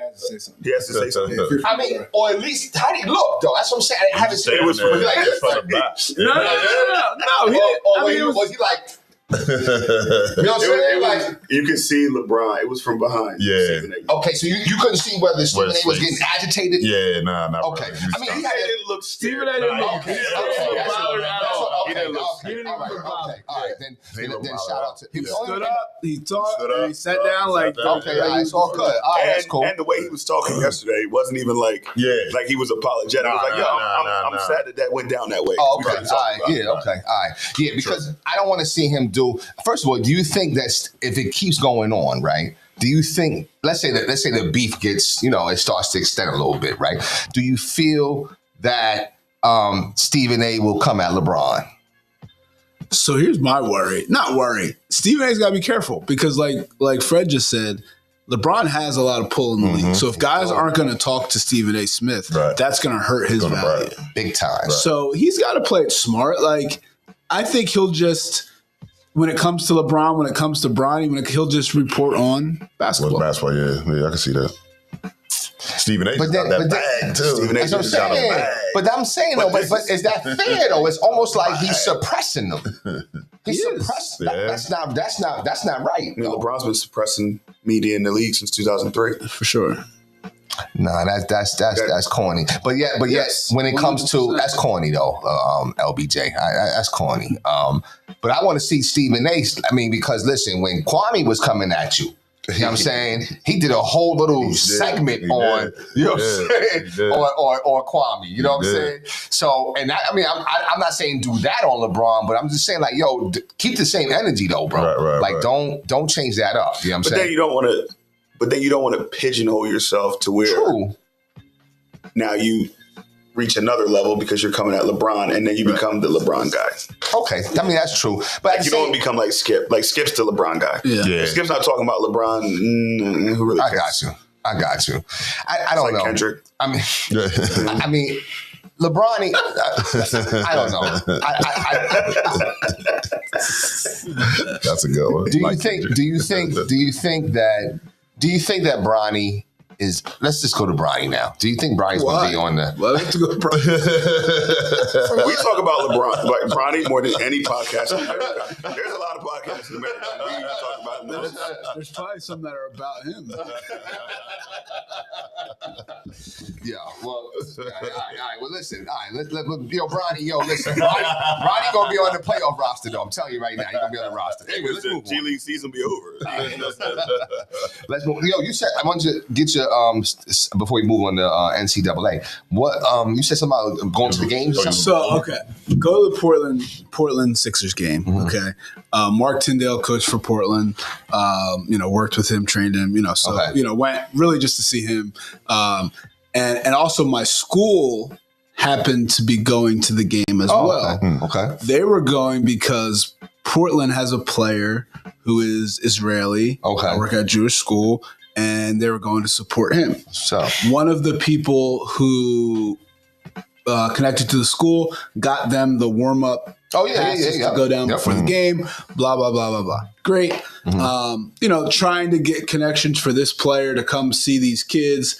Speaker 2: He has to say something.
Speaker 1: I mean, or at least how did he look though? That's what I'm saying. I haven't seen it was from like this.
Speaker 4: from the back.
Speaker 3: No.
Speaker 1: Was he like? You know what I'm saying? Like,
Speaker 2: You can see LeBron. It was from behind.
Speaker 4: Yeah.
Speaker 2: Stephen A.
Speaker 1: okay, so you couldn't see whether Stephen A was
Speaker 4: Where's
Speaker 1: getting agitated.
Speaker 4: Yeah, nah.
Speaker 1: Okay. I mean, he had
Speaker 2: didn't look
Speaker 3: Stephen A. didn't look
Speaker 1: Okay.
Speaker 3: bothered at all.
Speaker 2: He didn't look
Speaker 1: All right. Then shout out to
Speaker 3: He
Speaker 1: him.
Speaker 3: stood up, he talked,
Speaker 4: Stood
Speaker 3: and
Speaker 4: up,
Speaker 3: he sat down like,
Speaker 1: Okay, all right, it's all good. All right, that's cool.
Speaker 2: And the way he was talking yesterday wasn't even like he was apologetic. It was like, I'm sad that went down that way.
Speaker 1: Oh,
Speaker 2: We
Speaker 1: okay.
Speaker 2: couldn't talk about it.
Speaker 1: All right. Yeah, because I don't want to see him do. First of all, do you think that if it keeps going on, right? Do you think, let's say the beef gets, it starts to extend a little bit, right? Do you feel that Stephen A will come at LeBron?
Speaker 3: So here's my worry. Not worry. Stephen A's got to be careful because, like Fred just said, LeBron has a lot of pull in the league. So if guys aren't going to talk to Stephen A. Smith, that's going to hurt his value.
Speaker 1: Big time.
Speaker 4: Right.
Speaker 3: So he's got to play it smart. Like, I think he'll just, when it comes to LeBron, when it comes to Bronny, he'll just report on basketball.
Speaker 4: Basketball, yeah, I can see that. Stephen A.
Speaker 1: But
Speaker 4: got that bag too.
Speaker 2: Stephen A.
Speaker 1: That's what I'm
Speaker 2: got a
Speaker 1: saying.
Speaker 2: bag.
Speaker 1: But I'm saying though, but is that fair though? It's almost like he's suppressing them. He's suppressing.
Speaker 4: Yeah.
Speaker 1: That's not right.
Speaker 2: I mean, LeBron's been suppressing media in the league since 2003.
Speaker 3: For sure.
Speaker 1: Nah, that's corny. But yet, when it comes to that's corny though, LBJ, that's corny. But I want to see Stephen A. I mean, because listen, when Kwame was coming at you. You know what I'm saying? He did a whole little segment on, you know what I'm saying? On Kwame, you know what I'm saying? So, and I'm not saying do that on LeBron, but I'm just saying like, yo, keep the same energy though, bro.
Speaker 4: Right.
Speaker 1: Don't change that up. You know what I'm saying?
Speaker 2: Then you don't want to pigeonhole yourself to where
Speaker 1: True.
Speaker 2: now you reach another level because you're coming at LeBron and then you become the LeBron guy.
Speaker 1: Okay, I mean that's true, but
Speaker 2: Like you don't become like Skip. Like Skip's the LeBron guy.
Speaker 3: Yeah.
Speaker 2: If Skip's not talking about LeBron. Who really cares?
Speaker 1: I got you. I don't know.
Speaker 2: Kendrick.
Speaker 1: I mean, LeBron. I don't know.
Speaker 4: That's a good one.
Speaker 1: Do you think that Bronny is? Let's just go to Bronny now. Do you think Bronny's going to be on the?
Speaker 3: Well, let's go.
Speaker 2: We talk about LeBron, like Bronny, more than any podcast in America. There's a lot of podcasts in America. We talk about him.
Speaker 3: There's probably some that are about him.
Speaker 1: Yeah. Well. All right. Well, listen. All right. Bronny. Listen. Bronny gonna be on the playoff roster, though. I'm telling you right now, he's gonna be on the roster. Anyway, let's move
Speaker 2: G
Speaker 1: on.
Speaker 2: League season be over.
Speaker 1: Let's move. Yo, you said I wanted to get your before we move on to NCAA. What you said something about going to the games or something?
Speaker 3: So go to the Portland Sixers game.
Speaker 1: Mm-hmm.
Speaker 3: Okay, Mark Tyndale, coach for Portland. Worked with him, trained him. Went really just to see him. And also my school happened to be going to the game as well.
Speaker 1: Okay.
Speaker 3: They were going because Portland has a player who is Israeli.
Speaker 1: Okay.
Speaker 3: I work at Jewish school, and they were going to support him.
Speaker 1: So
Speaker 3: One of the people who connected to the school got them the warm-up passes to go down before the game, blah, blah, blah, blah, blah. Great. Trying to get connections for this player to come see these kids,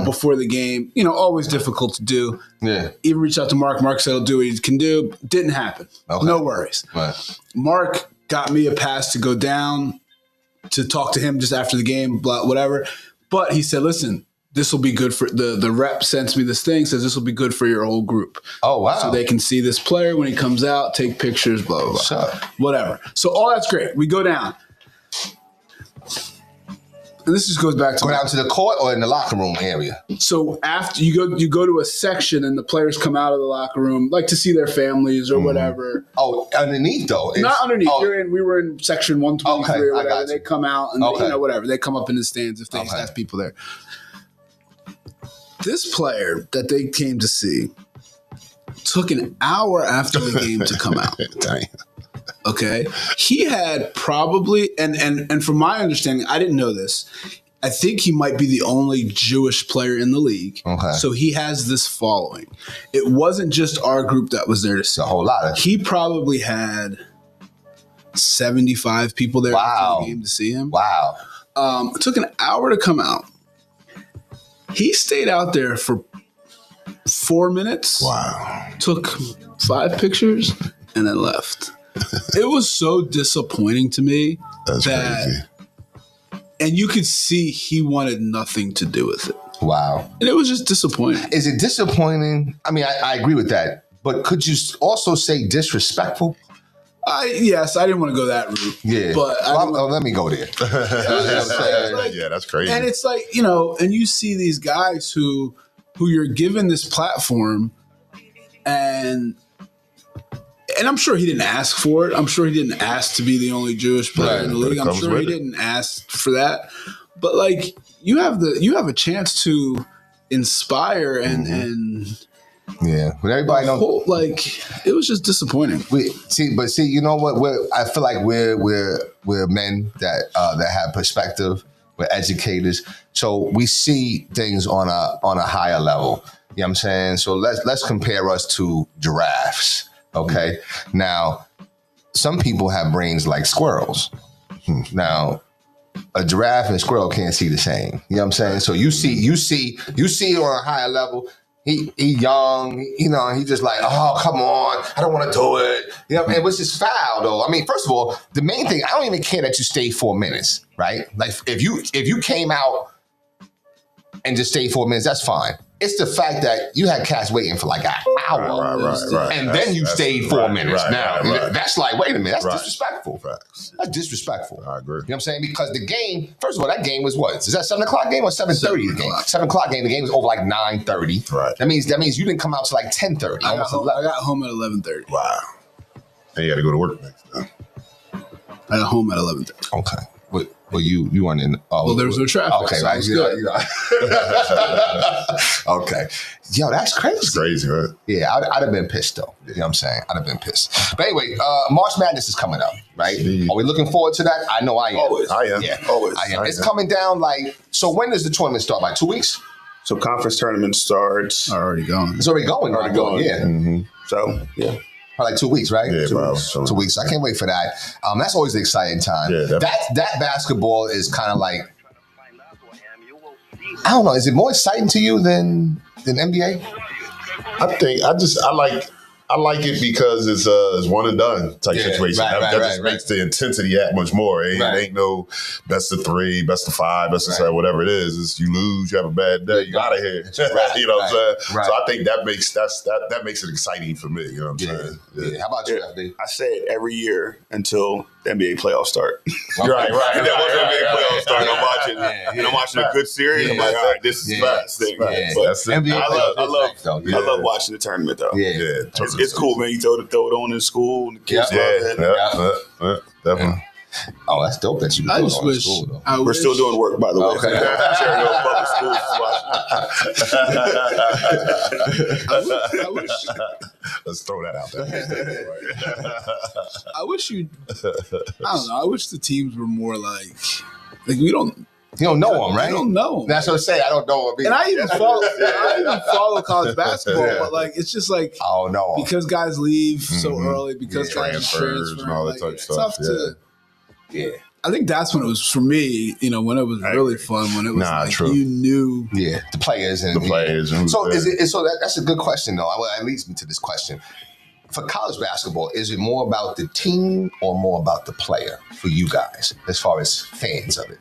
Speaker 3: before the game, always difficult to do.
Speaker 1: yeah.
Speaker 3: Even reached out to Mark. Mark said he'll do what he can do. Didn't happen.
Speaker 1: Okay.
Speaker 3: No worries.
Speaker 1: Right.
Speaker 3: Mark got me a pass to go down to talk to him just after the game, blah, whatever. But he said, listen, this will be good for the rep sends me this thing, says this will be good for your whole group.
Speaker 1: Oh, wow.
Speaker 3: So they can see this player when he comes out, take pictures, blah, blah, blah.
Speaker 1: Sure.
Speaker 3: Whatever. So all that's great. We go down. And this just goes back to
Speaker 1: Go down to the court or in the locker room area?
Speaker 3: so after you go to a section and the players come out of the locker room like to see their families or whatever.
Speaker 1: Oh, underneath though.
Speaker 3: Not underneath.
Speaker 1: Oh,
Speaker 3: We were in section 123
Speaker 1: Okay,
Speaker 3: or
Speaker 1: I
Speaker 3: whatever.
Speaker 1: got you.
Speaker 3: They come out and whatever. They come up in the stands if they
Speaker 1: Okay.
Speaker 3: have people there. This player that they came to see took an hour after the game to come out.
Speaker 4: Dang.
Speaker 3: Okay. He had probably, and from my understanding, I didn't know this. I think he might be the only Jewish player in the league.
Speaker 1: Okay.
Speaker 3: So he has this following. It wasn't just our group that was there to see.
Speaker 1: a whole lot of.
Speaker 3: He probably had 75 people there
Speaker 1: Wow.
Speaker 3: after the game to see him.
Speaker 1: Wow.
Speaker 3: It took an hour to come out. He stayed out there for 4 minutes.
Speaker 4: Wow.
Speaker 3: Took 5 pictures and then left. It was so disappointing to me.
Speaker 4: That's
Speaker 3: That-
Speaker 4: crazy.
Speaker 3: And you could see he wanted nothing to do with it.
Speaker 1: Wow.
Speaker 3: And it was just disappointing.
Speaker 1: Is it disappointing? I mean, I agree with that. But could you also say disrespectful?
Speaker 3: Yes, I didn't want to go that route.
Speaker 1: Yeah.
Speaker 3: But
Speaker 1: Let me go there.
Speaker 4: Yeah, that's crazy.
Speaker 3: and it's like, and you see these guys who you're given this platform and I'm sure he didn't ask for it. I'm sure he didn't ask to be the only Jewish player
Speaker 1: Right,
Speaker 3: in the
Speaker 4: but
Speaker 3: league.
Speaker 4: it
Speaker 3: I'm
Speaker 4: comes
Speaker 3: sure he
Speaker 4: with it.
Speaker 3: didn't ask for that. But like you have a chance to inspire and
Speaker 1: Yeah. But everybody knows.
Speaker 3: like it was just disappointing.
Speaker 1: See, you know what? I feel like we're men that have perspective. We're educators, so we see things on a higher level. You know what I'm saying? So let's compare us to giraffes. Okay. Now, some people have brains like squirrels. Now, a giraffe and a squirrel can't see the same. You know what I'm saying? So you see on a higher level. He young, he just like, oh, come on, I don't want to do it. It was just foul though. I mean, first of all, the main thing, I don't even care that you stayed 4 minutes, right? Like if you came out and just stayed 4 minutes, that's fine. It's the fact that you had cats waiting for like an hour,
Speaker 4: Right.
Speaker 1: and then you stayed 4 minutes.
Speaker 4: Right.
Speaker 1: That's like, wait a minute, that's
Speaker 4: Right.
Speaker 1: disrespectful.
Speaker 4: Facts.
Speaker 1: That's disrespectful.
Speaker 4: I agree.
Speaker 1: You know what I'm saying? Because the game, first of all, that game was what? Is that 7 o'clock game or 7:30 the game? 7 o'clock game. The game was over like 9:30.
Speaker 4: Right.
Speaker 1: That means you didn't come out till like 10:30.
Speaker 3: I
Speaker 1: Almost
Speaker 3: got
Speaker 1: 11.
Speaker 3: home at 11:30.
Speaker 4: Wow. And you got to go to work next time.
Speaker 3: I got home at 11:30.
Speaker 1: Okay. Well, you weren't in.
Speaker 3: Well, there was no traffic.
Speaker 1: Okay,
Speaker 3: so
Speaker 1: right.
Speaker 3: it was good.
Speaker 1: Okay. Yo, that's crazy.
Speaker 4: It's crazy, right?
Speaker 1: Yeah, I'd have been pissed though. You know what I'm saying? I'd have been pissed. But anyway, March Madness is coming up, right?
Speaker 4: Indeed.
Speaker 1: Are we looking forward to that? I know I am.
Speaker 2: Always.
Speaker 4: I am.
Speaker 1: Yeah,
Speaker 2: Always.
Speaker 1: I am.
Speaker 4: I
Speaker 1: It's
Speaker 4: am.
Speaker 1: coming down like. So when does the tournament start? By 2 weeks?
Speaker 2: So conference tournament starts.
Speaker 3: Already gone.
Speaker 1: It's already going.
Speaker 2: Already going.
Speaker 1: Yeah.
Speaker 4: Mm-hmm.
Speaker 2: So yeah.
Speaker 1: Probably like 2 weeks, right?
Speaker 4: Yeah,
Speaker 1: 2
Speaker 4: bro.
Speaker 1: weeks.
Speaker 4: So-
Speaker 1: 2 weeks. I can't wait for that. That's always the exciting time.
Speaker 4: Yeah,
Speaker 1: that basketball is kind of like, I don't know. Is it more exciting to you than NBA?
Speaker 4: I like it because it's one and done type
Speaker 1: Yeah,
Speaker 4: situation.
Speaker 1: right,
Speaker 4: that
Speaker 1: right,
Speaker 4: just
Speaker 1: right,
Speaker 4: makes the intensity that much more. It
Speaker 1: Right.
Speaker 4: ain't no best of 3, best of 5, best of
Speaker 1: Right.
Speaker 4: 7, whatever it is. It's you lose, you have a bad day, you out of here.
Speaker 1: Right,
Speaker 4: You know what I'm saying?
Speaker 1: right.
Speaker 4: So I think that makes that makes it exciting for me. You know what I'm saying?
Speaker 1: Yeah. How about you, FD?
Speaker 2: I say it every year until the NBA playoffs start.
Speaker 4: Right.
Speaker 2: And then once the NBA
Speaker 1: right,
Speaker 2: playoffs start,
Speaker 1: right,
Speaker 2: I'm watching,
Speaker 1: yeah,
Speaker 2: and I'm watching a good series. I'm
Speaker 1: Yeah.
Speaker 2: like, all right, this is
Speaker 1: Yeah.
Speaker 2: the best thing.
Speaker 1: Yeah.
Speaker 2: But
Speaker 4: That's it.
Speaker 1: NBA
Speaker 2: I love
Speaker 1: though.
Speaker 2: watching the tournament though.
Speaker 1: Yeah.
Speaker 4: Yeah,
Speaker 2: It's cool, man. You throw it on in school. And the kids
Speaker 1: Yeah.
Speaker 2: love it.
Speaker 4: Yeah, definitely.
Speaker 1: Oh, that's dope that you
Speaker 3: I
Speaker 1: do it
Speaker 3: just
Speaker 1: on
Speaker 3: wish.
Speaker 1: school, though.
Speaker 3: I
Speaker 2: We're
Speaker 3: wish,
Speaker 2: still doing work, by the way.
Speaker 1: Okay.
Speaker 2: Cherry Public Schools is watching.
Speaker 3: I wish.
Speaker 4: Let's throw that out there.
Speaker 3: I wish you. I don't know. I wish the teams were more like we don't.
Speaker 1: You don't know him, right?
Speaker 3: I don't know 'em.
Speaker 1: That's what I say. I don't know him.
Speaker 3: And I even follow college basketball,
Speaker 1: Yeah.
Speaker 3: but like it's just like
Speaker 1: I don't know him.
Speaker 3: because guys leave so
Speaker 4: Mhm.
Speaker 3: early because
Speaker 4: Yeah,
Speaker 3: guys
Speaker 4: transfers
Speaker 3: transfer
Speaker 4: and all that
Speaker 3: like,
Speaker 4: type of
Speaker 3: it's
Speaker 4: stuff,
Speaker 3: tough to.
Speaker 1: Yeah.
Speaker 3: I think that's when it was for me. When it was really fun. When it was
Speaker 4: Nah,
Speaker 3: like
Speaker 4: true.
Speaker 3: you knew.
Speaker 1: Yeah. The players and
Speaker 4: The players. And
Speaker 1: So that's a good question though. That leads me to this question. For college basketball, is it more about the team or more about the player for you guys, as far as fans of it?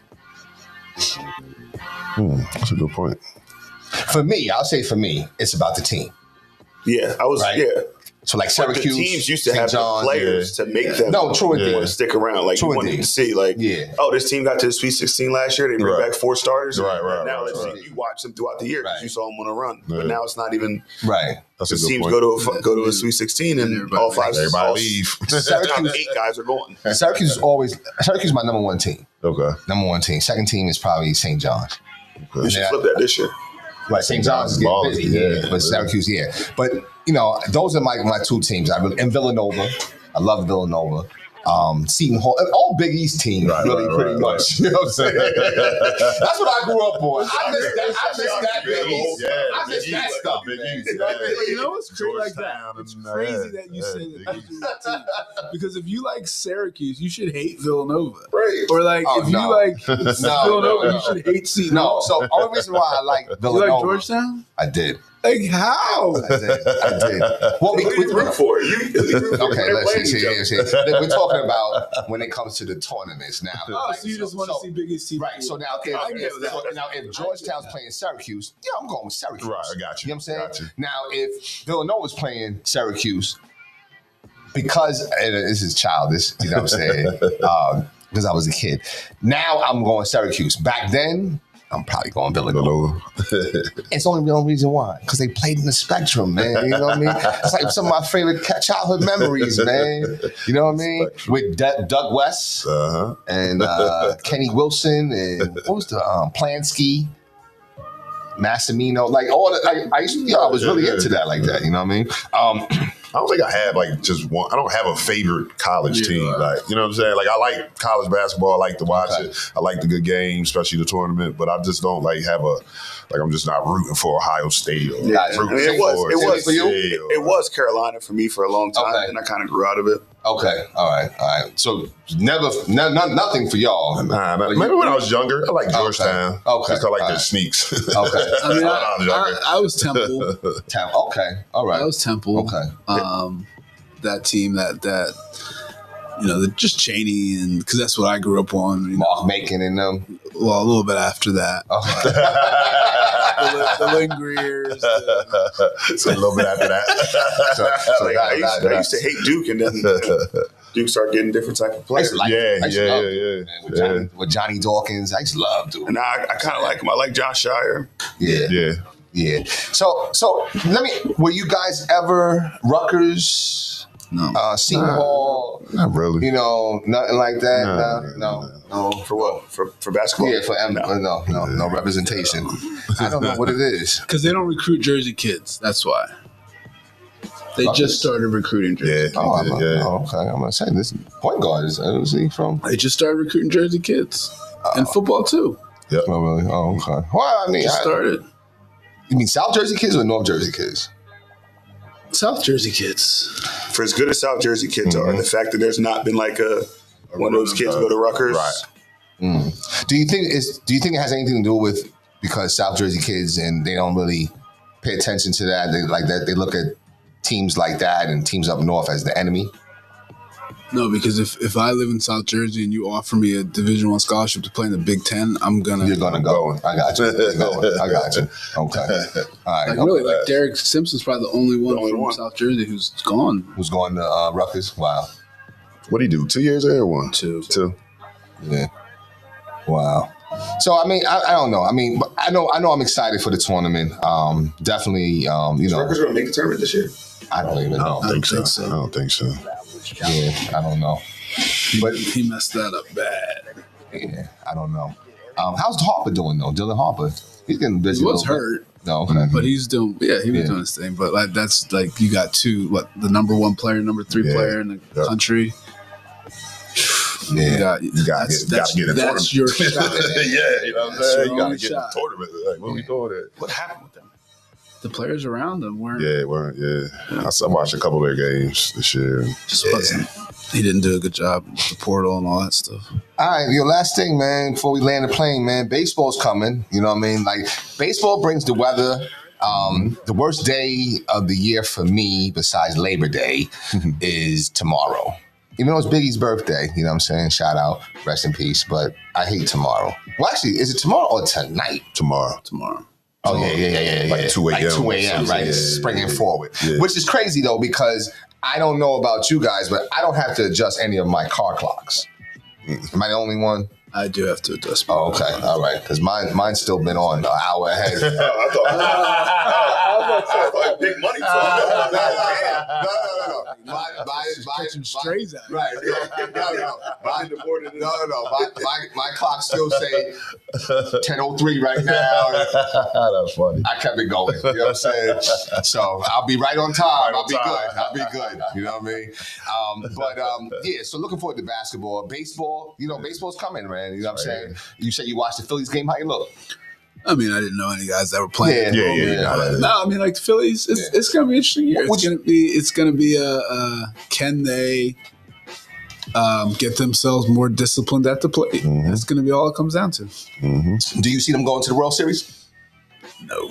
Speaker 4: That's a good point.
Speaker 1: For me, I'll say for me, it's about the team.
Speaker 2: Yeah, I was.
Speaker 1: Right.
Speaker 2: Yeah,
Speaker 1: So like
Speaker 2: the
Speaker 1: Syracuse,
Speaker 2: teams used to
Speaker 1: St.
Speaker 2: have the
Speaker 1: John's,
Speaker 2: players to make them.
Speaker 1: No, true indeed.
Speaker 2: want to stick around. Like
Speaker 1: True
Speaker 2: you wanted
Speaker 1: indeed.
Speaker 2: to see, like,
Speaker 1: Yeah.
Speaker 2: oh, this team got to the Sweet 16 last year. They bring
Speaker 4: Right.
Speaker 2: back 4 starters.
Speaker 4: Right.
Speaker 2: Now let's
Speaker 4: right.
Speaker 2: see. You watch them throughout the year because
Speaker 1: Right.
Speaker 2: you saw them on a run. But
Speaker 4: Yeah.
Speaker 2: now it's not even.
Speaker 1: Right.
Speaker 4: That's a
Speaker 2: The
Speaker 4: good
Speaker 2: teams
Speaker 4: point.
Speaker 2: go to a Sweet 16 and
Speaker 3: Everybody
Speaker 2: all 5,
Speaker 4: Everybody
Speaker 2: all
Speaker 4: leave.
Speaker 1: Syracuse,
Speaker 2: 8 guys are going.
Speaker 1: Syracuse is my number one team.
Speaker 4: Okay.
Speaker 1: Number one team. Second team is probably St. John's.
Speaker 2: We should
Speaker 1: Yeah.
Speaker 2: flip that this year.
Speaker 1: Right, St. John's is getting
Speaker 4: Balls,
Speaker 1: busy,
Speaker 4: yeah.
Speaker 1: but Syracuse, yeah. But those are my 2 teams. And Villanova, I love Villanova. Seton Hall, all Big East teams,
Speaker 4: Right,
Speaker 1: really,
Speaker 4: right,
Speaker 1: pretty
Speaker 4: right,
Speaker 1: much. You know what I'm saying? That's what I grew up on. I missed that Big East. I missed that stuff,
Speaker 4: Big
Speaker 1: man.
Speaker 4: East.
Speaker 3: You know what's crazy like that?
Speaker 4: Georgetown
Speaker 3: It's
Speaker 4: and,
Speaker 3: crazy that you say
Speaker 4: Big
Speaker 3: that
Speaker 4: East.
Speaker 3: you that's your team. Because if you like Syracuse, you should hate Villanova.
Speaker 1: Right.
Speaker 3: Or like
Speaker 1: Oh,
Speaker 3: if you
Speaker 1: no.
Speaker 3: like Villanova,
Speaker 1: no.
Speaker 3: you should hate Seton
Speaker 1: No,
Speaker 3: Hall.
Speaker 1: so only reason why I like
Speaker 3: You
Speaker 1: Villanova.
Speaker 3: like Georgetown?
Speaker 1: I did.
Speaker 3: Like how?
Speaker 1: I did. Well,
Speaker 2: What do you root for?
Speaker 1: okay, we're talking about when it comes to the tournaments now.
Speaker 3: Oh,
Speaker 1: Like,
Speaker 3: so you just want to see Big East team.
Speaker 1: Right. So now,
Speaker 3: I get that.
Speaker 1: if Georgetown's playing Syracuse, yeah, I'm going with Syracuse.
Speaker 4: Right, I got you.
Speaker 1: You know what I'm saying?
Speaker 4: Got you.
Speaker 1: Now, if Villanova's playing Syracuse, because and this is childish, you know what I'm saying? Because I was a kid. Now I'm going Syracuse. Back then, I'm probably going Villanova. It's only the only reason why. Because they played in the Spectrum, man. You know what I mean? It's like some of my favorite childhood memories, man. You know what I mean? With Doug West and Kenny Wilson and what was the Plansky, Massimino, like all the, I used to, I was really into that like that. You know what I mean?
Speaker 4: I don't think I have like just one. I don't have a favorite college team. Like, you know what I'm saying? Like, I like college basketball. I like to watch it. I like the good games, especially the tournament. But I just don't like have a like. I'm just not rooting for Ohio State or rooting
Speaker 2: it
Speaker 4: for
Speaker 2: was Carolina for me for a long time,
Speaker 1: Okay.
Speaker 2: and I kind of grew out of it.
Speaker 1: Okay, all right. So nothing for y'all.
Speaker 4: Nah, maybe when I was younger, I like Georgetown.
Speaker 1: Okay.
Speaker 4: Just 'cause I like
Speaker 1: All
Speaker 4: their
Speaker 1: right.
Speaker 4: sneaks.
Speaker 1: Okay.
Speaker 3: I mean,
Speaker 4: When I was younger.
Speaker 3: I was Temple.
Speaker 1: Okay, all right.
Speaker 3: I was Temple.
Speaker 1: Okay.
Speaker 3: That team that just Cheney, and because that's what I grew up on. You know,
Speaker 1: Mark Macon and them.
Speaker 3: well, a little bit after that,
Speaker 1: Okay.
Speaker 3: the Lingriers.
Speaker 4: So a little bit after that.
Speaker 2: Like, I used to hate Duke, and then Duke started getting different type of
Speaker 1: I
Speaker 2: players.
Speaker 1: used to like
Speaker 4: Yeah,
Speaker 1: I used to
Speaker 4: yeah,
Speaker 1: love
Speaker 4: yeah,
Speaker 1: Duke,
Speaker 4: yeah.
Speaker 1: man. With Johnny Dawkins, I used to love Duke.
Speaker 2: And now I kind of like him. I like John Shire.
Speaker 1: Yeah.
Speaker 4: Yeah.
Speaker 1: So let me. Were you guys ever Rutgers?
Speaker 3: No.
Speaker 1: Seton Hall?
Speaker 4: Not really.
Speaker 1: You know, nothing like that. No.
Speaker 2: For what? For basketball?
Speaker 1: Yeah, for no representation. I don't know what it is.
Speaker 3: Because they don't recruit Jersey kids. That's why. They just started recruiting Jersey.
Speaker 4: Yeah.
Speaker 1: Okay. I'm gonna say this point guard is he from?
Speaker 3: They just started recruiting Jersey kids. And football too.
Speaker 4: Yep.
Speaker 1: Oh, really? Oh, okay. Well, I mean,
Speaker 3: Just started.
Speaker 1: you mean South Jersey kids or North Jersey kids?
Speaker 3: South Jersey kids.
Speaker 2: For as good as South Jersey kids are, the fact that there's not been like one of those kids go to Rutgers.
Speaker 4: Right.
Speaker 1: Do you think it has anything to do with because South Jersey kids and they don't really pay attention to that? They like that. They look at teams like that and teams up north as the enemy.
Speaker 3: No, because if I live in South Jersey and you offer me a Division I scholarship to play in the Big Ten, I'm gonna.
Speaker 1: You're gonna go. I got you. You're going. I got you. Okay. All right.
Speaker 3: Like really, like Derek Simpson's probably the only one
Speaker 2: only
Speaker 3: from
Speaker 2: one.
Speaker 3: South Jersey who's gone.
Speaker 1: Who's going to Rutgers? Wow.
Speaker 4: What'd he do? 2 years there or one?
Speaker 3: Two.
Speaker 1: Yeah. Wow. So I mean, I don't know. I mean, but I know I'm excited for the tournament. Definitely.
Speaker 2: Is Rutgers going to make the tournament this year?
Speaker 1: I don't even know.
Speaker 4: I don't think
Speaker 3: think
Speaker 4: so.
Speaker 3: so.
Speaker 4: I don't think so.
Speaker 1: Yeah, I don't know. But
Speaker 3: He messed that up bad.
Speaker 1: yeah, I don't know. How's Harper doing though? Dylan Harper. He's getting busy.
Speaker 3: He was
Speaker 1: a little bit.
Speaker 3: hurt,
Speaker 1: No, okay.
Speaker 3: but he's doing. Yeah, he was
Speaker 1: Yeah.
Speaker 3: doing his thing. But like that's like you got the number one player, number three
Speaker 4: Yeah.
Speaker 3: player in the
Speaker 4: Yeah.
Speaker 3: country.
Speaker 1: Yeah.
Speaker 4: You got to get a
Speaker 3: that's
Speaker 4: tournament.
Speaker 3: your shot.
Speaker 4: Yeah, you know what I'm
Speaker 3: That's
Speaker 4: saying?
Speaker 3: your
Speaker 4: You got to
Speaker 3: only
Speaker 4: get
Speaker 3: shot.
Speaker 4: the tournament. Like, what we doing there?
Speaker 2: What happened with them?
Speaker 3: The players around them weren't.
Speaker 4: Yeah, weren't. Yeah. I watched a couple of their games this year.
Speaker 3: Just wasn't. He didn't do a good job with the portal and all that stuff.
Speaker 1: All right, your last thing, man, before we land the plane, man, baseball's coming. You know what I mean? Like, baseball brings the weather. The worst day of the year for me, besides Labor Day, is tomorrow. Even though it's Biggie's birthday, you know what I'm saying? Shout out, rest in peace. But I hate tomorrow. Well, actually, is it tomorrow or tonight?
Speaker 4: Tomorrow.
Speaker 1: Oh, yeah.
Speaker 4: Like 2 a.m.
Speaker 1: Like 2 a.m., right?
Speaker 4: Yeah,
Speaker 1: Springing
Speaker 4: yeah.
Speaker 1: forward.
Speaker 4: Yeah.
Speaker 1: Which is crazy, though, because I don't know about you guys, but I don't have to adjust any of my car clocks. Am I the only one?
Speaker 3: I do have to adjust.
Speaker 1: Oh, okay, all right. Because mine's still been on an hour ahead.
Speaker 2: I thought big money talk.
Speaker 1: No.
Speaker 3: Catching strays out.
Speaker 1: Right. No. My clock still say 10:03 right now.
Speaker 4: That's funny.
Speaker 1: I kept it going. You know what I'm saying? So I'll be right on time. I'll be good. You know what I mean? Yeah, so looking forward to basketball. Baseball, baseball's coming, man. You know what I'm saying? You said you watched the Phillies game. How you look?
Speaker 3: I mean, I didn't know any guys that were playing.
Speaker 4: Yeah.
Speaker 3: No, I mean, like the Phillies, it's going to be an interesting year. It's going to be can they get themselves more disciplined at the plate?
Speaker 4: Mm-hmm.
Speaker 3: That's going to be all it comes down to.
Speaker 1: Do you see them going to the World Series?
Speaker 3: No.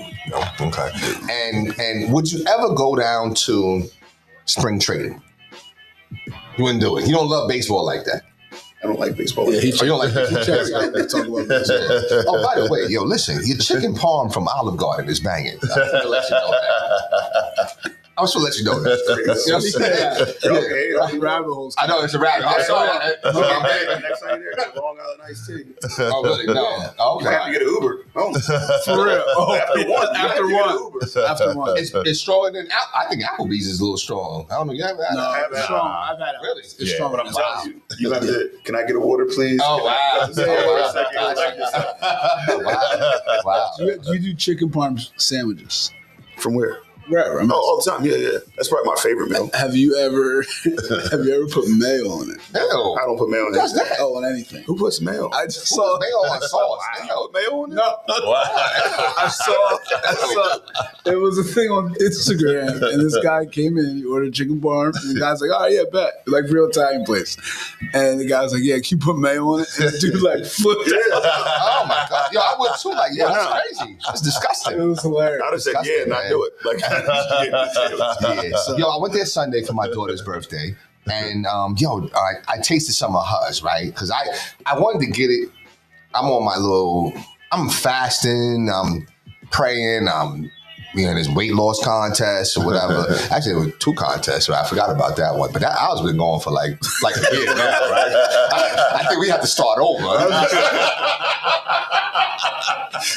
Speaker 1: Okay. And would you ever go down to spring trading? You wouldn't do it. You don't love baseball like that.
Speaker 2: I don't like baseball.
Speaker 3: Yeah,
Speaker 1: You don't like baseball.
Speaker 3: checks out to talk about baseball.
Speaker 1: Oh, by the way, listen, your chicken parm from Olive Garden is banging. I was going to let you know that. I was going to let you know that. You know what I'm saying?
Speaker 2: Okay,
Speaker 3: Rabbit holes.
Speaker 1: I know it's a rabbit. I'm sorry.
Speaker 2: Next time you're there, get Long Island iced tea.
Speaker 1: Oh, really? No.
Speaker 2: You have to get an Uber. Oh.
Speaker 3: For real. Oh, After one.
Speaker 1: It's stronger than I think Applebee's is a little strong. I don't know. You haven't had
Speaker 3: No,
Speaker 1: that?
Speaker 3: it's strong. I've had it.
Speaker 1: Really?
Speaker 3: It's
Speaker 4: Yeah.
Speaker 3: strong.
Speaker 2: But I'm telling you, you have to. Can I get a water, please?
Speaker 1: Oh, wow. Wow.
Speaker 3: You do chicken parm sandwiches.
Speaker 2: From where?
Speaker 3: Wherever.
Speaker 2: Oh, all the time. Yeah. That's probably my favorite meal.
Speaker 3: Have you ever put mayo on it?
Speaker 1: Ew.
Speaker 2: I don't put mayo on
Speaker 1: What's
Speaker 2: it.
Speaker 1: that?
Speaker 3: Oh, on anything.
Speaker 2: Who puts mayo?
Speaker 3: I just
Speaker 1: Who
Speaker 3: saw
Speaker 1: puts mayo on sauce?
Speaker 2: Put mayo on it?
Speaker 3: No, I saw it was a thing on Instagram, and this guy came in, he ordered chicken parm, and the guy's like, "Oh yeah, bet," like real Italian place, and the guy was like, "Yeah, can you put mayo on it?" And the dude like flipped it.
Speaker 1: Oh my god! Yo, I would too. Like, that's crazy. That's
Speaker 3: It
Speaker 1: disgusting.
Speaker 3: was hilarious.
Speaker 2: I'd have said,
Speaker 1: Disgusting,
Speaker 2: yeah, not
Speaker 1: man.
Speaker 2: do it. Like,
Speaker 1: Yeah. Yo, I went there Sunday for my daughter's birthday, and I tasted some of hers, right? Because I wanted to get it. I'm fasting. I'm praying. I'm this weight loss contest or whatever. Actually, there were 2 contests, right? I forgot about that one. But I was been going for like a year now, right? I think we have to start over.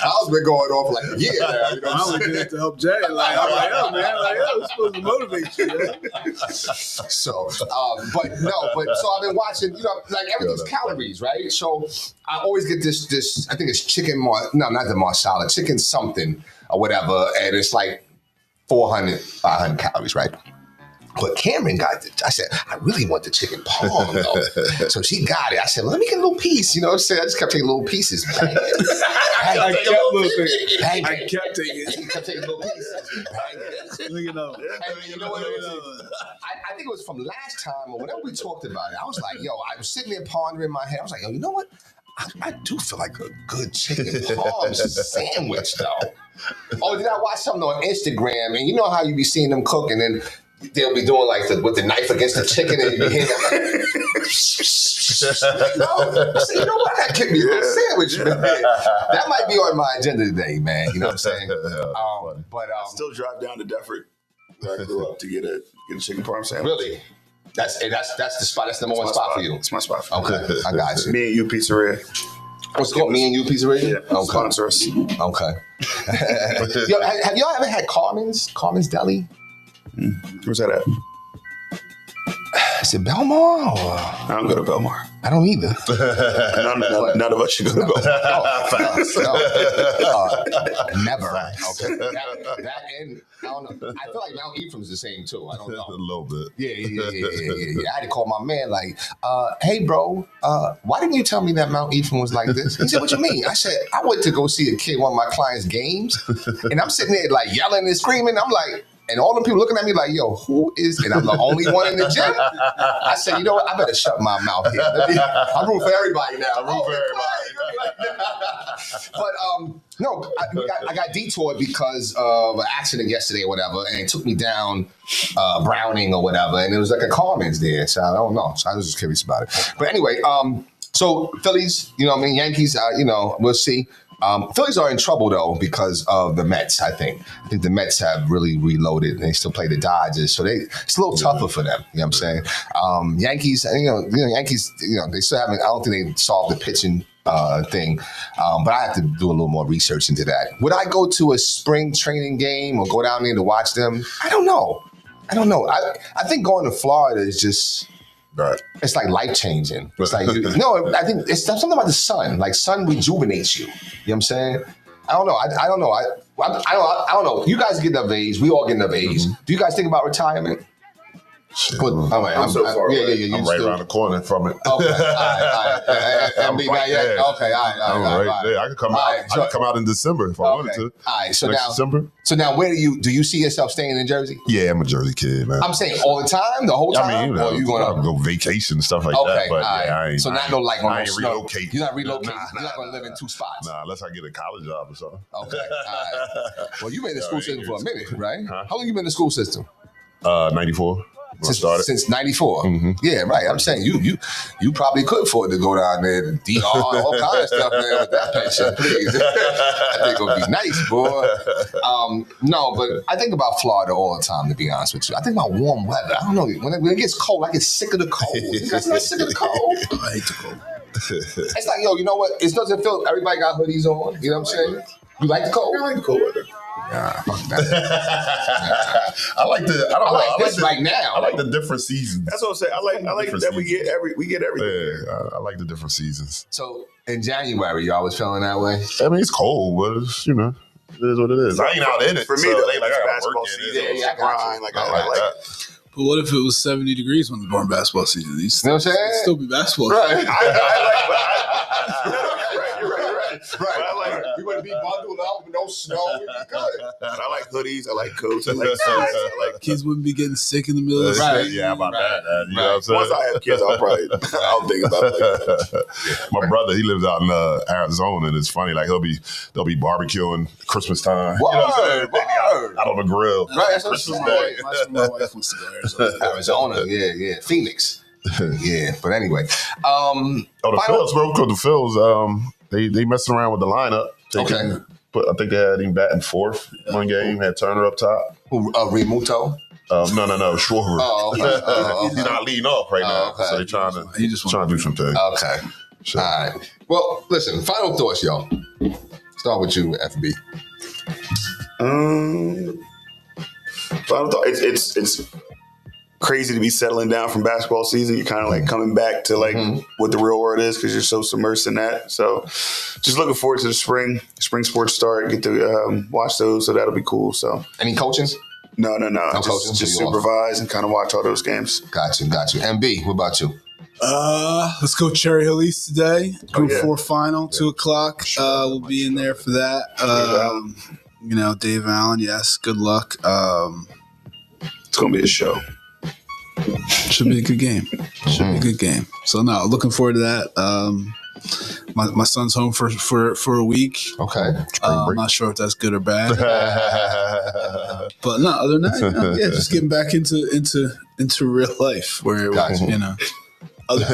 Speaker 1: I've been going on for like a year now. You know
Speaker 3: I
Speaker 1: what I'm
Speaker 3: was
Speaker 1: saying?
Speaker 3: there to help Jay. Like, I'm like, "Yo, man, it's supposed to motivate you." Man.
Speaker 1: So, so I've been watching, like everything's calories, right? So I always get this, I think it's not the marsala, chicken something or whatever, and it's like 400, 500 calories, right? But Cameron got it. I said, I really want the chicken parm, though. So she got it. I said, well, let me get a little piece. You know what I'm saying? I just kept taking little pieces. Bang.
Speaker 3: I kept taking
Speaker 1: She kept taking little pieces. Bang.
Speaker 3: Look at that.
Speaker 1: And you know what it was? I think it was from last time or whenever we talked about it. I was like, I was sitting there pondering in my head. I was like, you know what? I do feel like a good chicken parm sandwich, though. Oh, did I watch something on Instagram? And you know how you be seeing them cook, and then they'll be doing like with the knife against the chicken, and you hear them. I said, you know what? That could be a little sandwich, man. That might be on my agenda today, man. You know what I'm saying?
Speaker 2: still drive down to Deptford where I grew up to get a chicken parm sandwich.
Speaker 1: Really? That's the spot. That's the number one spot for you.
Speaker 2: It's my spot.
Speaker 1: Okay, I got you.
Speaker 2: Me and You Pizzeria.
Speaker 1: What's called Me and You Pizzeria?
Speaker 2: Yeah,
Speaker 1: Okay.
Speaker 2: sponsor us.
Speaker 1: Okay. Yo, have y'all ever had Carmen's Deli?
Speaker 2: Where's that at?
Speaker 1: Is it Belmar? Or?
Speaker 2: I don't go to Belmar.
Speaker 1: I don't either.
Speaker 2: None of us should go to Belmar.
Speaker 1: Never. Okay. That and I don't know. I feel like Mount Ephraim's the same too. I don't know.
Speaker 4: A little bit.
Speaker 1: Yeah. I had to call my man like, hey bro, why didn't you tell me that Mount Ephraim was like this? He said, what you mean? I said, I went to go see a kid, one of my clients' games, and I'm sitting there like yelling and screaming. I'm like, and all the people looking at me like, yo, who is, and I'm the only one in the gym. I said, you know what? I better shut my mouth here. I'm rooting for everybody now. But no, I got detoured because of an accident yesterday or whatever, and it took me down Browning or whatever, and it was like a Carmen's there. So I don't know. So I was just curious about it. But anyway, so Phillies, you know what I mean? Yankees, we'll see. Phillies are in trouble though because of the Mets. I think the Mets have really reloaded and they still play the Dodgers, so it's a little tougher for them. You know what I'm saying? Yankees, Yankees, they still haven't. I don't think they solved the pitching thing. But I have to do a little more research into that. Would I go to a spring training game or go down there to watch them? I don't know. I think going to Florida is just,
Speaker 4: Right.
Speaker 1: it's like life changing. It's like, no, I think it's something about the sun. Like sun rejuvenates you. You know what I'm saying? I don't know. I don't know. I don't know. You guys get of age. We all get of age. Do you guys think about retirement?
Speaker 4: Shit.
Speaker 1: All right,
Speaker 2: I'm so far away.
Speaker 1: you
Speaker 4: I'm right
Speaker 1: still-
Speaker 4: around the corner from it.
Speaker 1: Okay, all right.
Speaker 4: I'm
Speaker 1: MB,
Speaker 4: right
Speaker 1: not yet?
Speaker 4: there.
Speaker 1: Okay, all
Speaker 4: I'm
Speaker 1: right.
Speaker 4: right there. I could come
Speaker 1: All
Speaker 4: out.
Speaker 1: right,
Speaker 4: I could come out in December if I wanted to.
Speaker 1: All right, so
Speaker 4: Next
Speaker 1: now,
Speaker 4: December.
Speaker 1: where do you see yourself staying in Jersey?
Speaker 4: Yeah, I'm a Jersey kid, man.
Speaker 1: I'm saying all the time, the whole time,
Speaker 4: I mean, you know,
Speaker 1: or you gonna?
Speaker 4: go vacation and stuff like
Speaker 1: Okay,
Speaker 4: that. But
Speaker 1: all right.
Speaker 4: yeah, I ain't.
Speaker 1: So not no like on
Speaker 4: I
Speaker 1: no
Speaker 4: ain't
Speaker 1: snow.
Speaker 4: relocate.
Speaker 1: You're not relocating.
Speaker 4: Nah,
Speaker 1: You're not gonna live in two spots.
Speaker 4: Nah, unless I get a college job or something.
Speaker 1: Okay, all right. Well, you've been in the school system for a minute, right?
Speaker 4: Huh?
Speaker 1: How long you been in the school system?
Speaker 4: 94 when I started.
Speaker 1: Since '94.
Speaker 4: Mhm.
Speaker 1: Yeah, right. I'm saying you probably could afford to go down there to DR, all kind of stuff, man, with that pension, please. I think it would be nice, boy. No, but I think about Florida all the time, to be honest with you. I think about warm weather. I don't know. When it gets cold, I get sick of the cold. You guys not sick of the cold?
Speaker 3: I hate the cold.
Speaker 1: It's like, yo, you know what? It doesn't feel, everybody got hoodies on. You know what I'm saying? You like the cold?
Speaker 3: I like the cold weather.
Speaker 1: Nah, fuck that.
Speaker 4: I like the. I don't
Speaker 1: I
Speaker 4: know.
Speaker 1: like this right now.
Speaker 4: I like the different seasons.
Speaker 2: That's what I'm saying. I like that we get everything.
Speaker 4: Yeah, I like the different seasons.
Speaker 1: So in January, y'all was feeling that way?
Speaker 4: I mean, it's cold, but it's, you know, it is what it is. I ain't out in it.
Speaker 2: For me,
Speaker 4: so
Speaker 2: though,
Speaker 4: it ain't like I gotta
Speaker 2: basketball
Speaker 4: work in
Speaker 2: season,
Speaker 4: it.
Speaker 1: Yeah, I got you.
Speaker 2: grind, like
Speaker 1: I
Speaker 2: I
Speaker 1: like
Speaker 2: like
Speaker 4: that.
Speaker 3: But what if it was 70 degrees when during basketball season? You
Speaker 1: You know what I'm saying?
Speaker 3: still be basketball.
Speaker 1: Right.
Speaker 2: You're right.
Speaker 1: Right.
Speaker 2: I like it.
Speaker 1: We wouldn't be bundled up with no snow. We'd be good.
Speaker 2: But I like hoodies. I like coats. I like suits. I like.
Speaker 3: Kids wouldn't be getting sick in the middle of the
Speaker 1: Right.
Speaker 3: season.
Speaker 4: Yeah, how about
Speaker 1: Right.
Speaker 4: that? You know what I'm saying?
Speaker 2: Once I have kids, I'll think about it. Like that.
Speaker 4: My brother, he lives out in Arizona, and it's funny. Like they'll be barbecuing Christmas time. You know what I'm saying?
Speaker 1: Word.
Speaker 4: Out on the grill.
Speaker 1: Right, that's what I'm
Speaker 4: Christmas
Speaker 1: saying.
Speaker 4: Day.
Speaker 3: My wife wants to go there. So.
Speaker 1: Arizona, yeah. Phoenix. Yeah, but anyway.
Speaker 4: Oh, the
Speaker 1: Final-
Speaker 4: Phils, bro. The Phils, they messing around with the lineup.
Speaker 1: Okay.
Speaker 4: But I think they had him batting fourth one game. Had Turner up top.
Speaker 1: Rimuto.
Speaker 4: No, Schwarber.
Speaker 1: Oh, okay.
Speaker 4: He's not leading off right now,
Speaker 1: okay.
Speaker 4: so they're trying to
Speaker 3: He just
Speaker 4: trying to do some things.
Speaker 1: Okay.
Speaker 4: Sure.
Speaker 1: All right. Well, listen, final thoughts, y'all. Start with you, FB.
Speaker 2: Final thought. It's crazy to be settling down from basketball season. You're kind of like coming back to like what the real world is because you're so submersed in that. So just looking forward to the spring sports start. Get to watch those, so that'll be cool. So
Speaker 1: Any coaching?
Speaker 2: no,
Speaker 1: coaching,
Speaker 2: just
Speaker 1: so you off.
Speaker 2: supervise and kind of watch all those games.
Speaker 1: Got you. MB, what about you?
Speaker 3: Let's go Cherry Hill East today. Group
Speaker 2: yeah.
Speaker 3: 4 final, 2:00. We'll be in there for that. Dave Allen, yes. Good luck.
Speaker 2: It's gonna be a show.
Speaker 3: Should be a good game. Should be a good game. So no, looking forward to that. My son's home for a week.
Speaker 1: Okay.
Speaker 3: I'm not sure if that's good or bad. But no, other than that, just getting back into real life where
Speaker 1: Gotcha.
Speaker 3: Other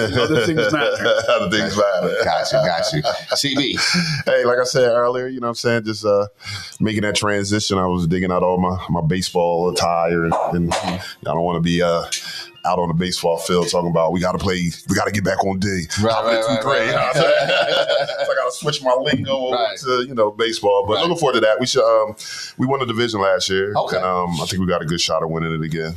Speaker 3: things matter.
Speaker 4: Other things matter.
Speaker 1: Got you. CB.
Speaker 4: Hey, like I said earlier, you know what I'm saying? Just making that transition. I was digging out all my baseball attire and I don't want to be out on the baseball field talking about we got to get back on D.
Speaker 1: Right.
Speaker 4: So I got to switch my lingo over to baseball. But looking forward to that. We won the division last year.
Speaker 1: Okay.
Speaker 4: And I think we got a good shot of winning it again.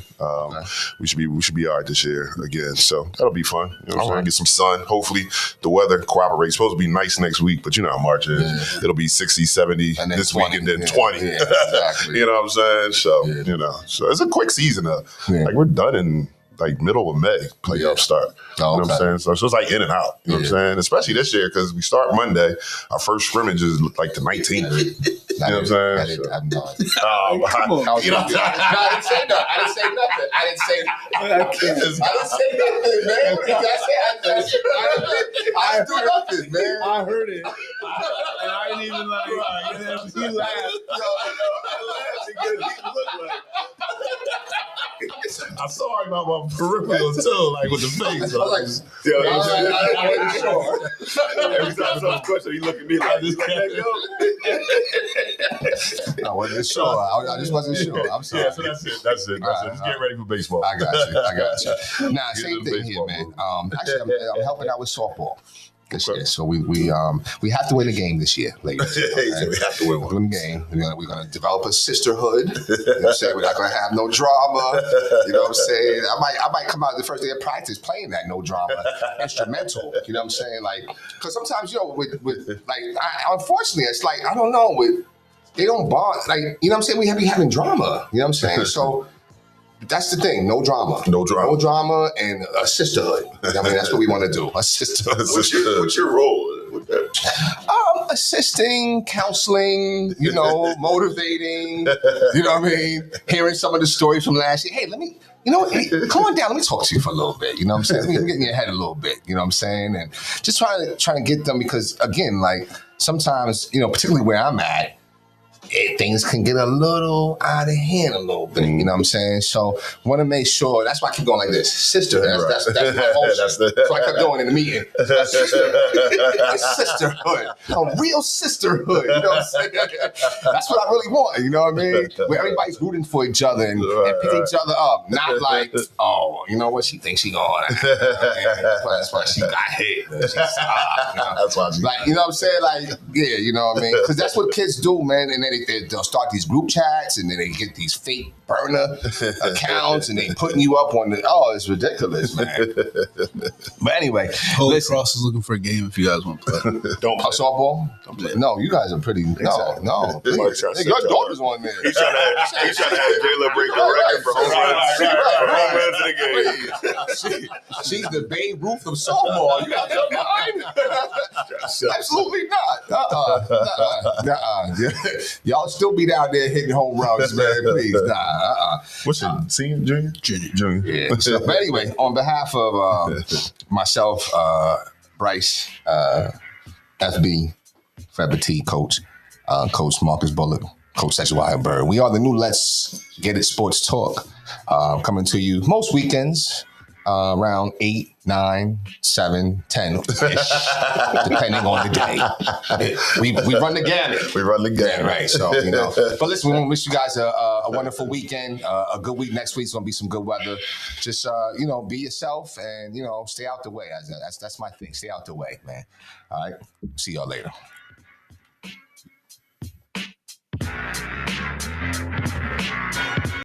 Speaker 4: We should be all right this year again. So that'll be fun. You know what I'm saying? Get some sun. Hopefully the weather cooperates. It's supposed to be nice next week, but you know how March is. Yeah. It'll be 60, 70
Speaker 1: and then
Speaker 4: this
Speaker 1: 20,
Speaker 4: week and then
Speaker 1: yeah,
Speaker 4: 20.
Speaker 1: Yeah, exactly.
Speaker 4: You know what I'm saying? So so it's a quick season though.
Speaker 1: Yeah.
Speaker 4: Like we're done in like middle of May, playoff start. You know what I'm saying? So it's like in and out. You know what I'm saying? Especially this year because we start Monday. Our first scrimmage is like the 19th. You know what I'm saying?
Speaker 1: I didn't have no idea.
Speaker 3: Come on.
Speaker 1: I didn't say nothing. I didn't say nothing, man. What did I say? I didn't do nothing, man.
Speaker 3: I heard it. And I didn't even like he laughed.
Speaker 4: I saw him on my peripheral too, like with the face.
Speaker 1: I was like, I wasn't sure.
Speaker 2: Every time I saw a question, he look at me like,
Speaker 1: I wasn't sure. I just wasn't sure. I'm sorry.
Speaker 4: Yeah, so that's it. Just get ready for baseball.
Speaker 1: I got you. Nah,
Speaker 4: Get
Speaker 1: same
Speaker 4: into
Speaker 1: thing here,
Speaker 4: baseball
Speaker 1: man.
Speaker 4: mode.
Speaker 1: Actually, I'm helping out with softball. this year. So we have to win the game this year, ladies. Okay?
Speaker 4: So we have to win one.
Speaker 1: Win the game. We're gonna develop a sisterhood. You know what I'm saying? We're not gonna have no drama. You know what I'm saying? I might come out the first day of practice playing that no drama instrumental. You know what I'm saying? Like, because sometimes with unfortunately, it's like I don't know they don't bond. Like, you know what I'm saying? We have be having drama. You know what I'm saying? So. That's the thing. No drama.
Speaker 4: No drama.
Speaker 1: No drama and a sisterhood. I mean, that's what we want to do. A sisterhood.
Speaker 2: What's your role with that?
Speaker 1: Assisting, counseling, motivating, you know what I mean? Hearing some of the stories from last year. Hey, come on down. Let me talk to you for a little bit. You know what I'm saying? Let me get in your head a little bit. You know what I'm saying? And just trying to get them because, again, like sometimes, particularly where I'm at, things can get a little out of hand a little bit, you know what I'm saying? So want to make sure, that's why I keep going like this. Sisterhood, that's my whole so I kept going in the meeting. Sisterhood, a real sisterhood, you know what I'm saying? That's what I really want, you know what I mean? Where everybody's rooting for each other and pick each other up, not like, oh, you know what, she thinks she going. That's why she got hit.
Speaker 4: That's why she
Speaker 1: like, you know what I'm saying? Like, yeah, you know what I mean? Because that's what kids do, man, and then they'll start these group chats and then they get these fake burner accounts and they putting you up on it's ridiculous, man. But anyway,
Speaker 3: Holy Cross is looking for a game if you guys want to play.
Speaker 2: Don't play.
Speaker 1: softball?
Speaker 2: Don't play.
Speaker 1: No, you guys are pretty.
Speaker 2: Exactly.
Speaker 1: No.
Speaker 2: This
Speaker 1: Please.
Speaker 2: is
Speaker 1: Hey, your daughter's on there.
Speaker 2: You trying to have Jayla break the record for home runs in the game.
Speaker 1: She's the Babe Ruth of softball. You got that mind? Absolutely not. Y'all still be down there hitting home runs, man. Please,
Speaker 4: What's your senior, junior?
Speaker 1: Yeah. So, but anyway, on behalf of myself, Bryce, FB, Fred T, Coach Marcus Bullock, Coach Cedric Wildbird, we are the new Let's Get It Sports Talk, coming to you most weekends around 8, 9, 7, 10, depending on the day. We run the gamut.
Speaker 4: We run the gamut.
Speaker 1: Yeah, right. So, but listen, we want to wish you guys a wonderful weekend, a good week. Next week's going to be some good weather. Just, be yourself and, stay out the way. That's my thing. Stay out the way, man. All right. See y'all later.